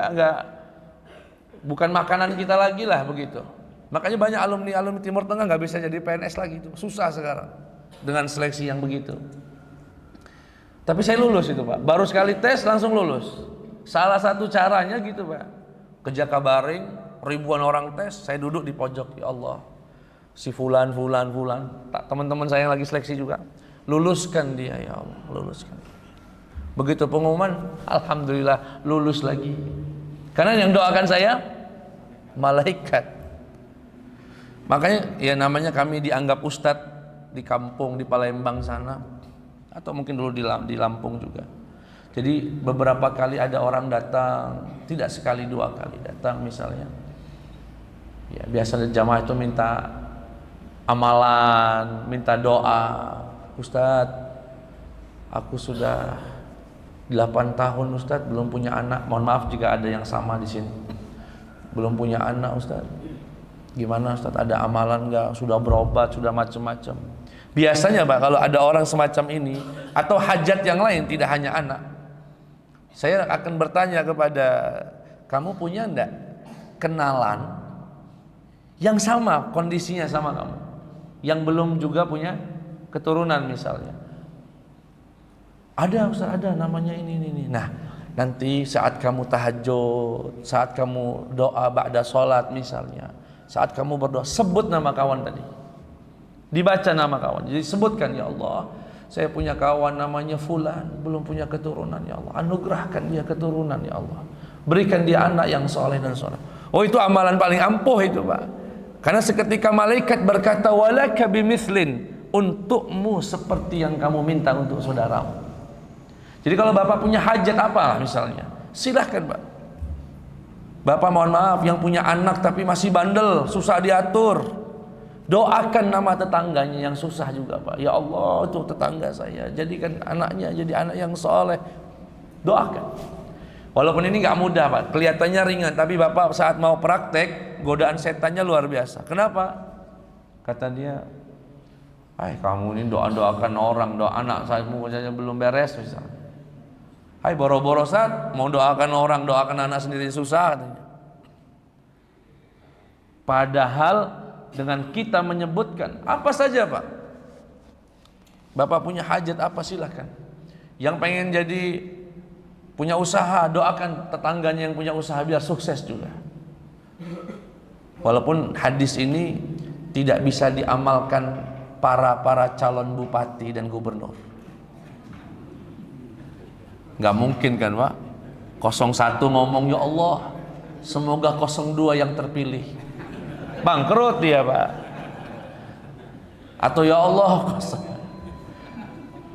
bukan makanan kita lagi lah begitu. Makanya banyak alumni Timur Tengah nggak bisa jadi PNS lagi, itu susah sekarang dengan seleksi yang begitu. Tapi saya lulus itu, Pak. Baru sekali tes langsung lulus. Salah satu caranya gitu, Pak. Ke Jakabaring, ribuan orang tes, saya duduk di pojok. Ya Allah, si fulan, teman-teman saya yang lagi seleksi juga, luluskan dia ya Allah, luluskan. Begitu pengumuman, alhamdulillah lulus lagi. Karena yang doakan saya malaikat. Makanya ya namanya kami dianggap ustadz di kampung di Palembang sana, atau mungkin dulu di Lampung juga. Jadi beberapa kali ada orang datang, tidak sekali 2 kali datang misalnya. Ya biasa jamaah itu minta amalan, minta doa. Ustadz, aku sudah 8 tahun Ustadz belum punya anak. Mohon maaf jika ada yang sama di sini. Belum punya anak Ustadz. Gimana Ustadz, ada amalan enggak? Sudah berobat, sudah macam-macam. Biasanya, Pak, kalau ada orang semacam ini atau hajat yang lain, tidak hanya anak, saya akan bertanya kepada kamu, punya enggak kenalan yang sama kondisinya sama kamu, yang belum juga punya keturunan misalnya? Ada Ustaz, ada, namanya ini. Nah, nanti saat kamu tahajud, saat kamu doa ba'da sholat misalnya, saat kamu berdoa, sebut nama kawan tadi, dibaca nama kawan. Jadi sebutkan, ya Allah, saya punya kawan namanya fulan, belum punya keturunan, ya Allah, anugerahkan dia keturunan, ya Allah, berikan dia anak yang soleh dan soleh. Oh, itu amalan paling ampuh itu, Pak. Karena seketika malaikat berkata, walaka bimithlin, untukmu seperti yang kamu minta untuk saudaramu. Jadi kalau Bapak punya hajat apa misalnya, silahkan, Pak. Bapak mohon maaf yang punya anak tapi masih bandel, susah diatur, doakan nama tetangganya yang susah juga, Pak. Ya Allah, itu tetangga saya, jadikan anaknya jadi anak yang soleh. Doakan. Walaupun ini gak mudah, Pak, kelihatannya ringan, tapi Bapak saat mau praktek, godaan setannya luar biasa. Kenapa? Kata dia, kamu ini doakan orang, doa anak saya saja belum beres misalnya. Boro-boro Ustaz, mau doakan orang, doakan anak sendiri susah katanya. Padahal dengan kita menyebutkan apa saja, Pak. Bapak punya hajat apa, silahkan. Yang pengen jadi punya usaha, doakan tetangganya yang punya usaha biar sukses juga. Walaupun hadis ini tidak bisa diamalkan para calon bupati dan gubernur. Nggak mungkin kan, Pak? 01 ngomong, ya Allah, semoga 02 yang terpilih. Bangkrut dia, Pak. Atau ya Allah,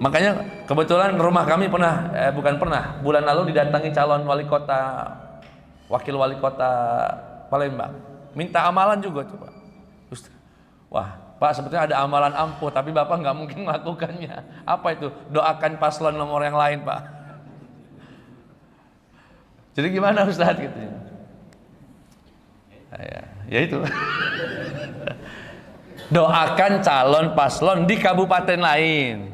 makanya kebetulan rumah kami bulan lalu didatangi calon wali kota, wakil wali kota Palembang, minta amalan juga coba. Wah Pak, sebetulnya ada amalan ampuh, tapi Bapak nggak mungkin melakukannya. Apa itu? Doakan paslon nomor yang lain, Pak. Jadi gimana Ustaz gitu? Ya itu. Doakan calon paslon di kabupaten lain.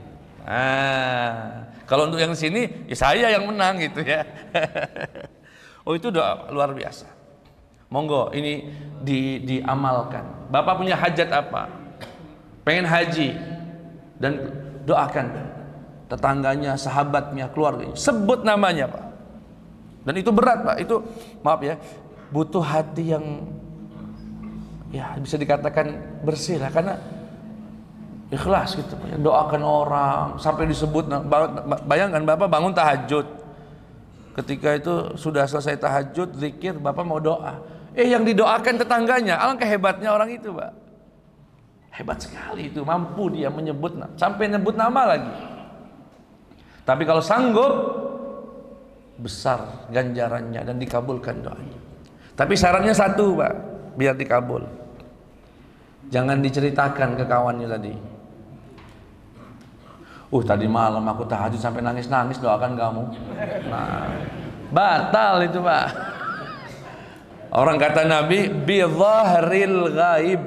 Nah, kalau untuk yang sini, ya saya yang menang gitu ya. Oh, itu doa luar biasa. Monggo ini diamalkan. Bapak punya hajat apa? Pengen haji, dan doakan tetangganya, sahabatnya, keluarganya. Sebut namanya, Pak. Dan itu berat, Pak. Itu maaf ya, butuh hati yang ya bisa dikatakan bersih lah, karena ikhlas gitu. Doakan orang sampai disebut. Bayangkan Bapak bangun tahajud, ketika itu sudah selesai tahajud, zikir, Bapak mau doa, yang didoakan tetangganya. Alangkah hebatnya orang itu, Pak. Hebat sekali itu, mampu dia menyebut, sampai nyebut nama lagi. Tapi kalau sanggup, besar ganjarannya dan dikabulkan doanya. Tapi syaratnya satu, Pak, biar dikabul. Jangan diceritakan ke kawannya tadi. Tadi malam aku tahajud sampai nangis-nangis doakan kamu. Nah, batal itu, Pak. Orang kata Nabi, bi dhahril ghaib.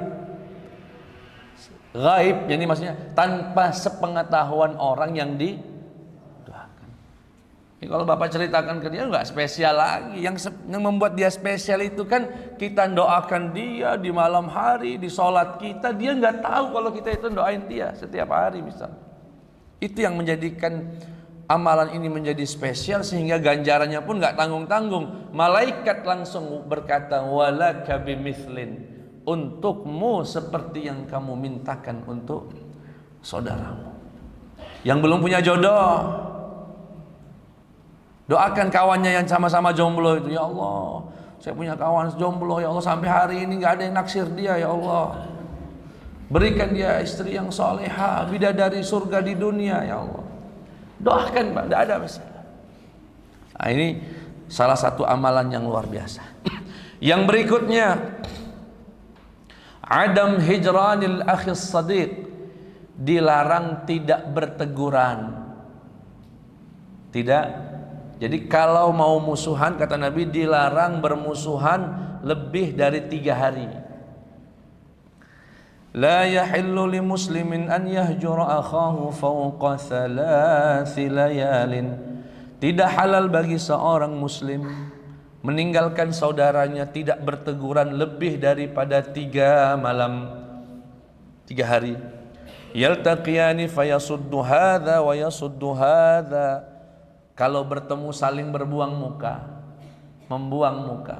Ghaib, jadi maksudnya tanpa sepengetahuan orang yang didoakan. Kalau Bapak ceritakan ke dia, nggak spesial lagi. Yang membuat dia spesial itu kan kita doakan dia di malam hari, di sholat kita. Dia nggak tahu kalau kita itu doain dia setiap hari misalnya. Itu yang menjadikan amalan ini menjadi spesial, sehingga ganjarannya pun nggak tanggung-tanggung. Malaikat langsung berkata, walaka bimithlin, untukmu seperti yang kamu mintakan untuk saudaramu. Yang belum punya jodoh, doakan kawannya yang sama-sama jomblo itu. Ya Allah, saya punya kawan jomblo, ya Allah, sampai hari ini nggak ada yang naksir dia, ya Allah. Berikan dia istri yang soleha, bidadari surga di dunia, ya Allah. Doakan, Pak, tidak ada masalah. Nah, ini salah satu amalan yang luar biasa. Yang berikutnya, adam hijranil akhis sadiq, dilarang tidak berteguran. Tidak. Jadi kalau mau musuhan, kata Nabi, dilarang bermusuhan lebih dari 3 hari. La yahillu li muslimin an yahjura akhahu fawqa 3 layalin. Tidak halal bagi seorang muslim meninggalkan saudaranya, tidak berteguran lebih daripada 3 malam, 3 hari. Yaltaqiyani fayasuddu hadza wa yasuddu hadza. Kalau bertemu saling berbuang muka, membuang muka.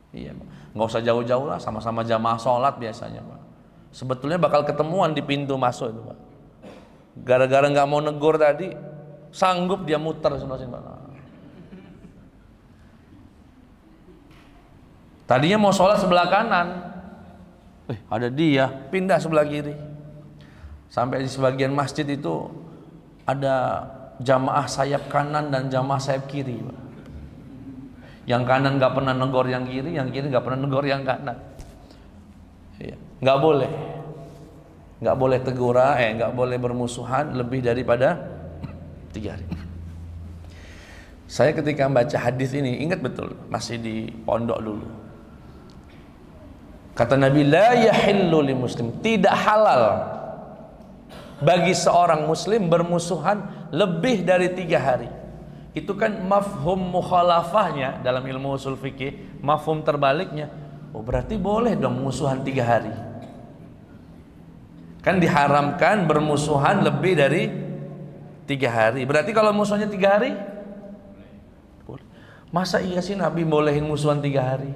Iya, nggak usah jauh-jauh lah, sama-sama jamaah sholat biasanya, Pak. Sebetulnya bakal ketemuan di pintu masuk itu, Pak. Gara-gara nggak mau negur tadi, sanggup dia muter sebelah sini, Pak. Tadinya mau sholat sebelah kanan, ada dia, pindah sebelah kiri. Sampai di sebagian masjid itu ada jamaah sayap kanan dan jamaah sayap kiri, Pak. Yang kanan nggak pernah negor yang kiri nggak pernah negor yang kanan. Nggak boleh teguran, nggak boleh bermusuhan lebih daripada 3 hari. Saya ketika membaca hadis ini ingat betul, masih di pondok dulu. Kata Nabi, la yahillu li muslim, tidak halal bagi seorang muslim bermusuhan lebih dari 3 hari. Itu kan mafhum mukhalafahnya dalam ilmu usul fikih, mafhum terbaliknya. Berarti boleh dong musuhan 3 hari. Kan diharamkan bermusuhan lebih dari 3 hari. Berarti kalau musuhnya 3 hari, boleh. Masa iya sih Nabi bolehin musuhan 3 hari?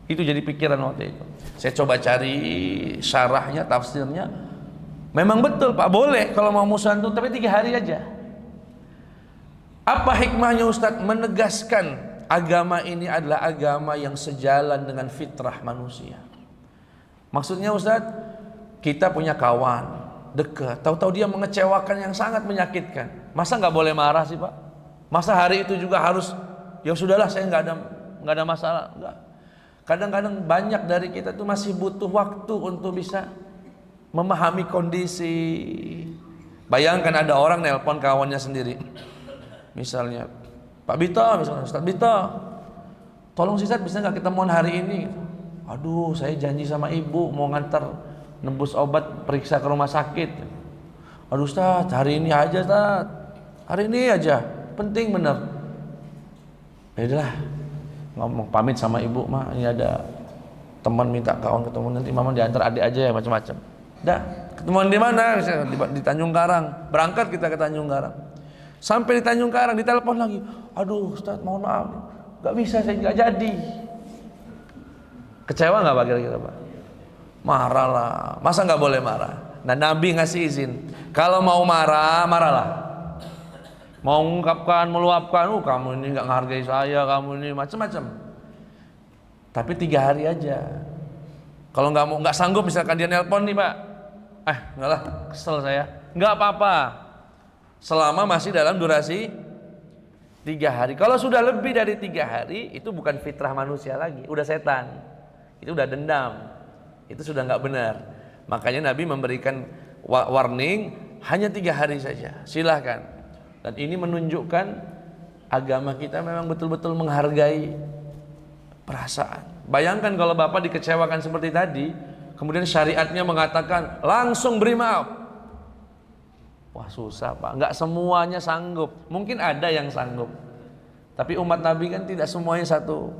Itu jadi pikiran waktu itu. Saya coba cari syarahnya, tafsirnya. Memang betul, Pak, boleh kalau mau musuhan itu, tapi 3 hari aja. Apa hikmahnya Ustadz? Menegaskan agama ini adalah agama yang sejalan dengan fitrah manusia. Maksudnya Ustadz, kita punya kawan dekat, tahu-tahu dia mengecewakan yang sangat menyakitkan. Masa nggak boleh marah sih Pak? Masa hari itu juga harus ya sudahlah, saya nggak ada masalah? Enggak. Kadang-kadang banyak dari kita tuh masih butuh waktu untuk bisa memahami kondisi. Bayangkan ada orang nelpon kawannya sendiri, misalnya Pak Bito, misalnya Ustadz Bito, tolong sih Ustadz bisa nggak ketemuan hari ini? Aduh, saya janji sama ibu mau ngantar nembus obat periksa ke rumah sakit. Aduh Ustadz, hari ini aja Ustadz, hari ini aja, penting bener. Yaudahlah, ngomong pamit sama ibu, mah ini ada teman minta kawan ketemu, nanti mama diantar adik aja ya, macam-macam. Dah, ketemuan di mana? Di Tanjung Karang. Berangkat kita ke Tanjung Karang. Sampai di Tanjung Karang ditelepon lagi. Aduh Ustadz, mohon maaf, nggak bisa, saya nggak jadi. Kecewa nggak Pak kira-kira Pak? Marah lah. Masa nggak boleh marah? Nah, Nabi ngasih izin. Kalau mau marah, marahlah. Mau mengungkapkan, meluapkan, kamu ini nggak menghargai saya, kamu ini macam-macam. Tapi 3 hari aja. Kalau nggak sanggup, misalkan dia nelpon nih Pak, enggak lah, kesel saya. Nggak apa-apa, selama masih dalam durasi 3 hari. Kalau sudah lebih dari 3 hari, itu bukan fitrah manusia lagi, udah setan. Itu udah dendam, itu sudah nggak benar. Makanya Nabi memberikan warning hanya 3 hari saja, silahkan. Dan ini menunjukkan agama kita memang betul-betul menghargai perasaan. Bayangkan kalau Bapak dikecewakan seperti tadi, kemudian syariatnya mengatakan langsung beri maaf. Wah susah Pak, nggak semuanya sanggup. Mungkin ada yang sanggup, tapi umat Nabi kan tidak semuanya satu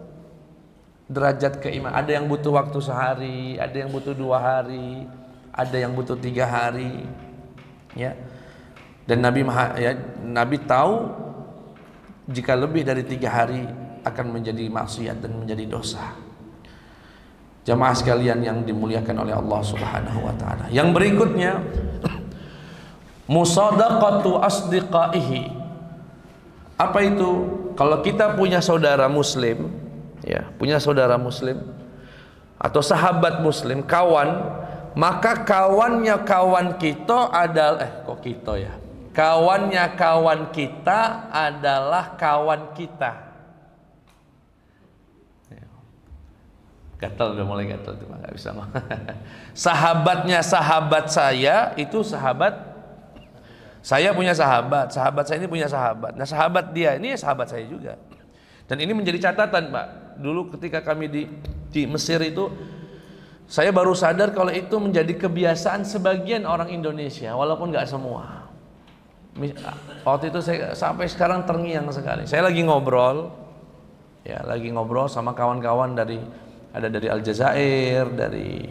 derajat keimanan. Ada yang butuh waktu sehari, ada yang butuh 2 hari, ada yang butuh 3 hari, ya. Dan Nabi tahu jika lebih dari 3 hari akan menjadi maksiat dan menjadi dosa. Jamaah sekalian yang dimuliakan oleh Allah Subhanahu wa taala. Yang berikutnya, musadaqatu asdiqaihi. Apa itu? Kalau kita punya saudara muslim, ya, punya saudara muslim atau sahabat muslim, kawan, maka kawannya kawan kita adalah kawannya kawan kita adalah kawan kita. Gatal, udah mulai gatal tuh, nggak bisa mah. Sahabatnya sahabat saya itu sahabat saya, punya sahabat saya ini punya sahabat. Nah sahabat dia ini sahabat saya juga. Dan ini menjadi catatan Pak. Dulu ketika kami di Mesir itu, saya baru sadar kalau itu menjadi kebiasaan sebagian orang Indonesia, walaupun nggak semua. Waktu itu saya sampai sekarang terngiang sekali. Saya lagi ngobrol sama kawan-kawan dari Aljazair, dari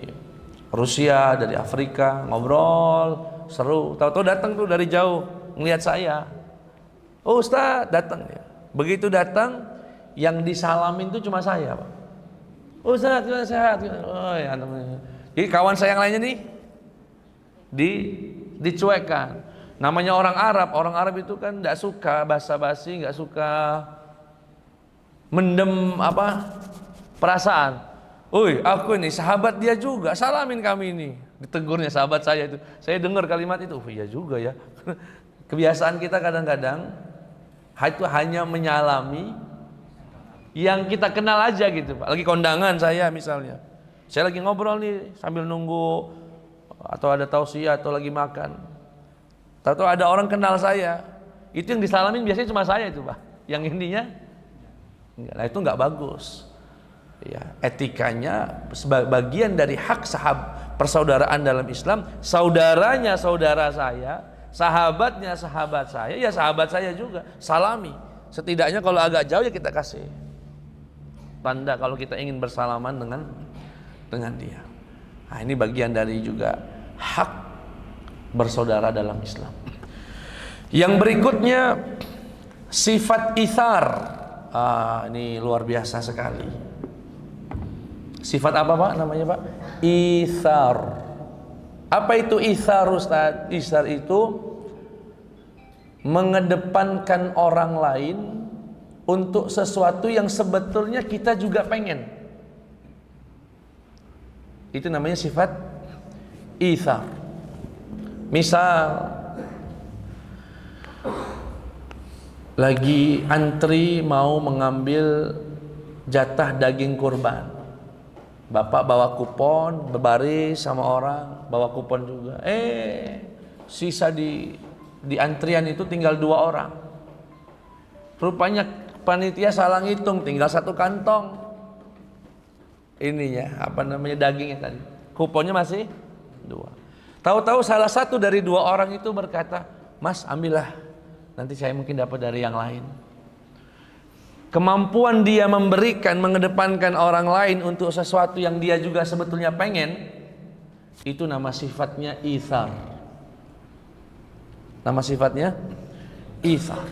Rusia, dari Afrika, ngobrol seru. Tahu-tahu datang tuh dari jauh ngelihat saya. Oh Ustaz, datang ya. Begitu datang, yang disalamin itu cuma saya Pak. Oh Ustaz, gimana sehat? Oh ya. Jadi kawan saya yang lainnya nih dicuekkan. Namanya orang Arab itu kan nggak suka basa-basi, nggak suka mendem perasaan. Oi, aku ini sahabat dia juga, salamin kami ini. Ditegurnya sahabat saya itu. Saya dengar kalimat itu, oh iya juga ya. Kebiasaan kita kadang-kadang itu hanya menyalami yang kita kenal aja gitu Pak. Lagi kondangan saya misalnya, saya lagi ngobrol nih sambil nunggu atau ada tausiah atau lagi makan, tahu ada orang kenal saya, itu yang disalamin biasanya cuma saya itu Pak. Yang intinya enggak, nah itu nggak bagus. Ya, etikanya bagian dari hak persaudaraan dalam Islam. Saudaranya saudara saya, sahabatnya sahabat saya, ya sahabat saya juga. Salami. Setidaknya kalau agak jauh ya kita kasih tanda kalau kita ingin bersalaman dengan dia. Nah, ini bagian dari juga hak bersaudara dalam Islam. Yang berikutnya sifat itsar. Ini luar biasa sekali. Sifat apa Pak namanya Pak? Itsar. Apa itu itsar Ustaz? Itsar itu mengedepankan orang lain untuk sesuatu yang sebetulnya kita juga pengen. Itu namanya sifat itsar. Misal lagi antri mau mengambil jatah daging kurban. Bapak bawa kupon, berbaris sama orang, bawa kupon juga. Sisa di antrian itu tinggal 2 orang. Rupanya panitia salah ngitung, tinggal 1 kantong. Ininya, dagingnya tadi. Kuponnya masih 2. Tahu-tahu salah satu dari 2 orang itu berkata, "Mas, ambillah. Nanti saya mungkin dapat dari yang lain." Kemampuan dia memberikan, mengedepankan orang lain untuk sesuatu yang dia juga sebetulnya pengen, itu nama sifatnya itsar. Nama sifatnya itsar.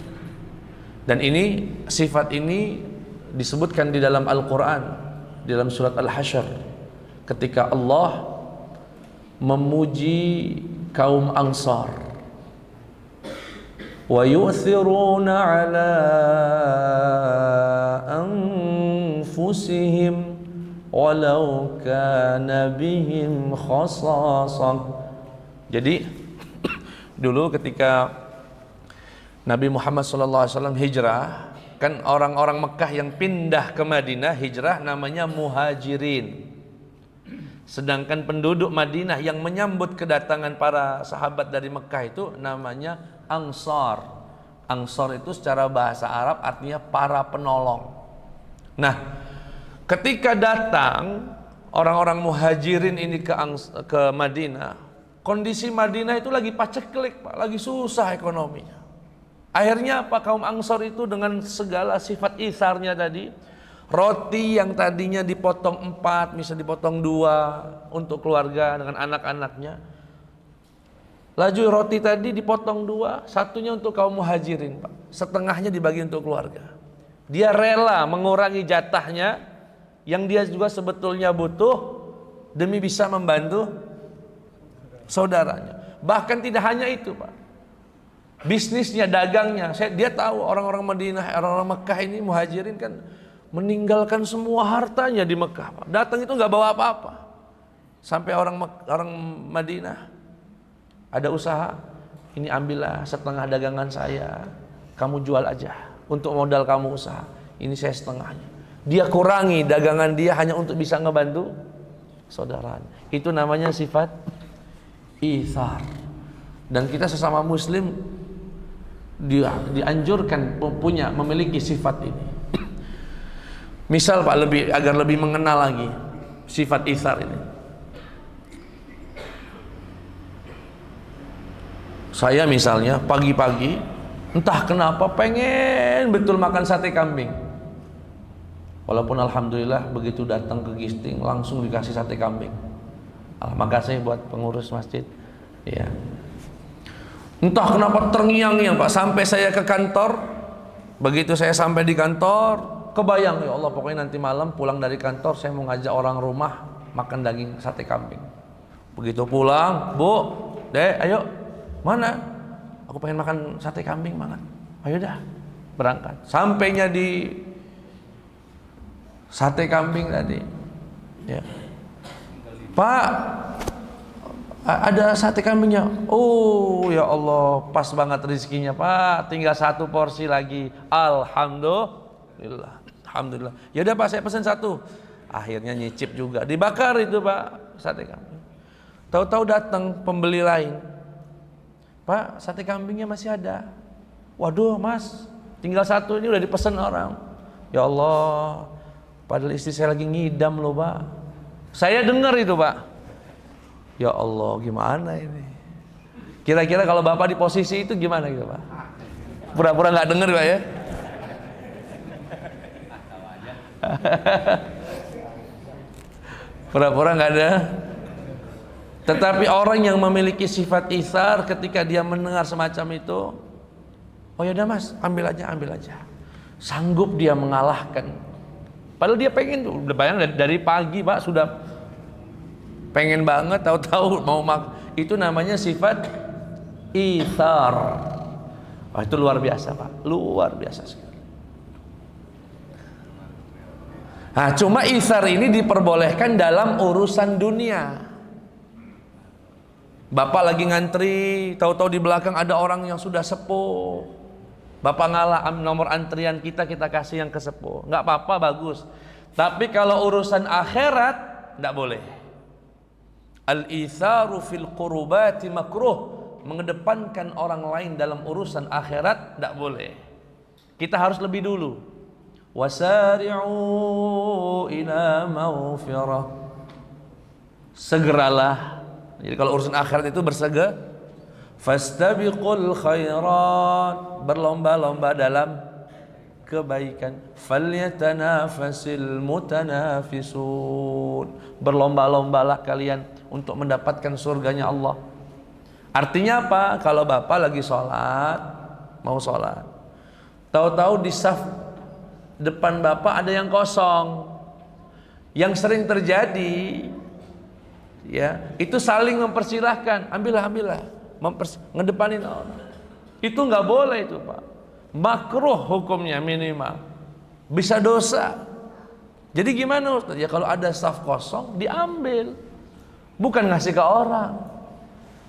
Dan ini, sifat ini disebutkan di dalam Al-Quran, di dalam surat Al-Hasyr, ketika Allah memuji kaum Ansar. Wa yu'thiruna ala anfusihim walau kana bihim khasasah. Jadi dulu ketika Nabi Muhammad SAW hijrah, kan orang-orang Mekah yang pindah ke Madinah hijrah namanya muhajirin. Sedangkan penduduk Madinah yang menyambut kedatangan para sahabat dari Mekah itu namanya Ansar. Ansar itu secara bahasa Arab artinya para penolong. Nah, ketika datang orang-orang muhajirin ini ke Madinah, kondisi Madinah itu lagi paceklik, Pak, lagi susah ekonominya. Akhirnya apa? Kaum Ansar itu dengan segala sifat itsarnya tadi, roti yang tadinya dipotong 4, bisa dipotong 2 untuk keluarga dengan anak-anaknya. Laju roti tadi dipotong 2, satunya untuk kaum muhajirin, Pak. Setengahnya dibagi untuk keluarga. Dia rela mengurangi jatahnya yang dia juga sebetulnya butuh demi bisa membantu saudaranya. Bahkan tidak hanya itu, Pak. Bisnisnya, dagangnya, dia tahu orang-orang Madinah, orang-orang Mekah ini muhajirin kan meninggalkan semua hartanya di Mekah, Pak. Datang itu nggak bawa apa-apa. Sampai orang Madinah ada usaha, ini ambillah setengah dagangan saya, kamu jual aja untuk modal kamu usaha. Ini saya setengahnya. Dia kurangi dagangan dia hanya untuk bisa ngebantu saudaranya. Itu namanya sifat itsar. Dan kita sesama muslim dianjurkan memiliki sifat ini. Misal, Pak, agar lebih mengenal lagi sifat itsar ini. Saya misalnya pagi-pagi entah kenapa pengen betul makan sate kambing. Walaupun alhamdulillah begitu datang ke Gisting langsung dikasih sate kambing. Makasih buat pengurus masjid. Ya. Entah kenapa terngiang-ngiang, Pak, sampai saya ke kantor. Begitu saya sampai di kantor, kebayang, ya Allah, pokoknya nanti malam pulang dari kantor saya mau ngajak orang rumah makan daging sate kambing. Begitu pulang, Bu, Dek, ayo, mana? Aku pengen makan sate kambing banget. Ayo dah, berangkat. Sampainya di sate kambing tadi, ya, Pak, ada sate kambingnya. Oh ya Allah, pas banget rezekinya, Pak. Tinggal 1 porsi lagi. Alhamdulillah. Alhamdulillah. Ya udah, Pak, saya pesan 1. Akhirnya nyicip juga. Dibakar itu, Pak, sate kambing. Tahu-tahu datang pembeli lain. Pak, sate kambingnya masih ada. Waduh, Mas, tinggal 1 ini udah dipesan orang. Ya Allah, padahal istri saya lagi ngidam loh, Pak. Saya dengar itu, Pak. Ya Allah, gimana ini? Kira-kira kalau Bapak di posisi itu gimana gitu, Pak? Pura-pura nggak dengar, Pak, ya? Pura-pura nggak ada. Tetapi orang yang memiliki sifat itsar, ketika dia mendengar semacam itu, oh ya udah, Mas, ambil aja. Sanggup dia mengalahkan. Padahal dia pengen, udah bayang dari pagi, Pak, sudah pengen banget, tahu-tahu mau itu namanya sifat itsar. Wah, itu luar biasa Pak, luar biasa sekali. Nah, cuma itsar ini diperbolehkan dalam urusan dunia. Bapak lagi ngantri, tahu-tahu di belakang ada orang yang sudah sepuh. Bapak ngalah nomor antrian kita kasih yang ke sepuh. Nggak apa-apa, bagus. Tapi kalau urusan akhirat, nggak boleh. Al-itsaru fil qurubati makruh. Mengedepankan orang lain dalam urusan akhirat tidak boleh. Kita harus lebih dulu. Wasari'u ila maghfirah. Segeralah. Jadi kalau urusan akhirat itu bersegera. Fastabiqul khairat. Berlomba-lomba dalam kebaikan. Falyatanafasil mutanafisun. Berlomba-lombalah kalian untuk mendapatkan surganya Allah. Artinya apa? Kalau bapak lagi sholat, mau sholat, tahu-tahu di saf depan bapak ada yang kosong. Yang sering terjadi, ya, itu saling mempersilahkan, ambillah, ngedepanin orang. Itu nggak boleh itu Pak. Makruh hukumnya minimal. Bisa dosa. Jadi gimana Ustaz? Ya kalau ada saf kosong diambil, bukan ngasih ke orang.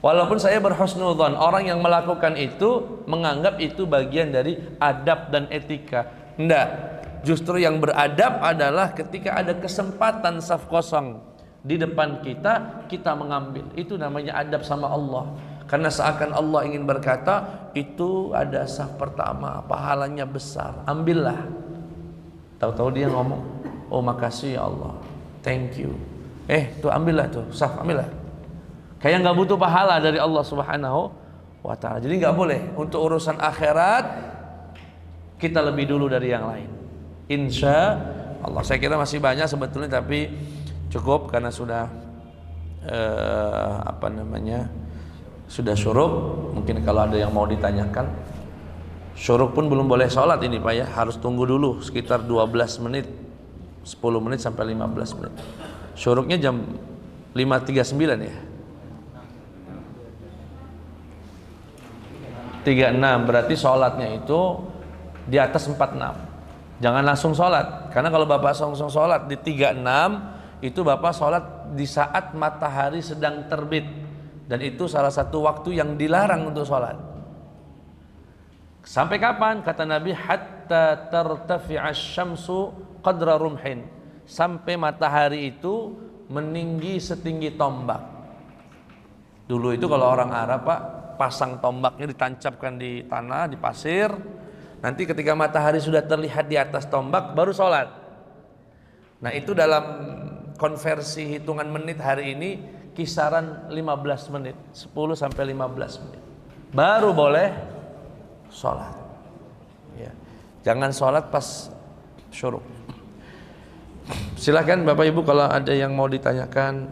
Walaupun saya berhusnudzon, orang yang melakukan itu menganggap itu bagian dari adab dan etika. Enggak, justru yang beradab adalah ketika ada kesempatan saf kosong di depan kita, kita mengambil. Itu namanya adab sama Allah. Karena seakan Allah ingin berkata, itu ada saf pertama, pahalanya besar, ambillah. Tahu-tahu dia ngomong, oh makasih ya Allah, thank you. Tuh ambillah tuh, saf ambillah. Kayak nggak butuh pahala dari Allah Subhanahu wa Ta'ala. Jadi nggak boleh untuk urusan akhirat kita lebih dulu dari yang lain. Insya Allah. Saya kira masih banyak sebetulnya, tapi cukup karena sudah sudah syuruk. Mungkin kalau ada yang mau ditanyakan. Syuruk pun belum boleh sholat ini Pak ya, harus tunggu dulu sekitar 12 menit, 10 menit sampai 15 menit. Syuruknya jam 5.39 ya. 36 berarti sholatnya itu di atas 46. Jangan langsung sholat, karena kalau bapak langsung sholat di 36 itu bapak sholat di saat matahari sedang terbit, dan itu salah satu waktu yang dilarang untuk sholat. Sampai kapan? Kata Nabi, hatta tartafi'asy syamsu qadra rumhin, sampai matahari itu meninggi setinggi tombak. Dulu itu kalau orang Arab Pak, pasang tombaknya ditancapkan di tanah, di pasir. Nanti ketika matahari sudah terlihat di atas tombak baru sholat. Nah itu dalam konversi hitungan menit hari ini kisaran 15 menit, 10 sampai 15 menit baru boleh sholat ya. Jangan sholat pas syuruk. Silakan Bapak Ibu kalau ada yang mau ditanyakan.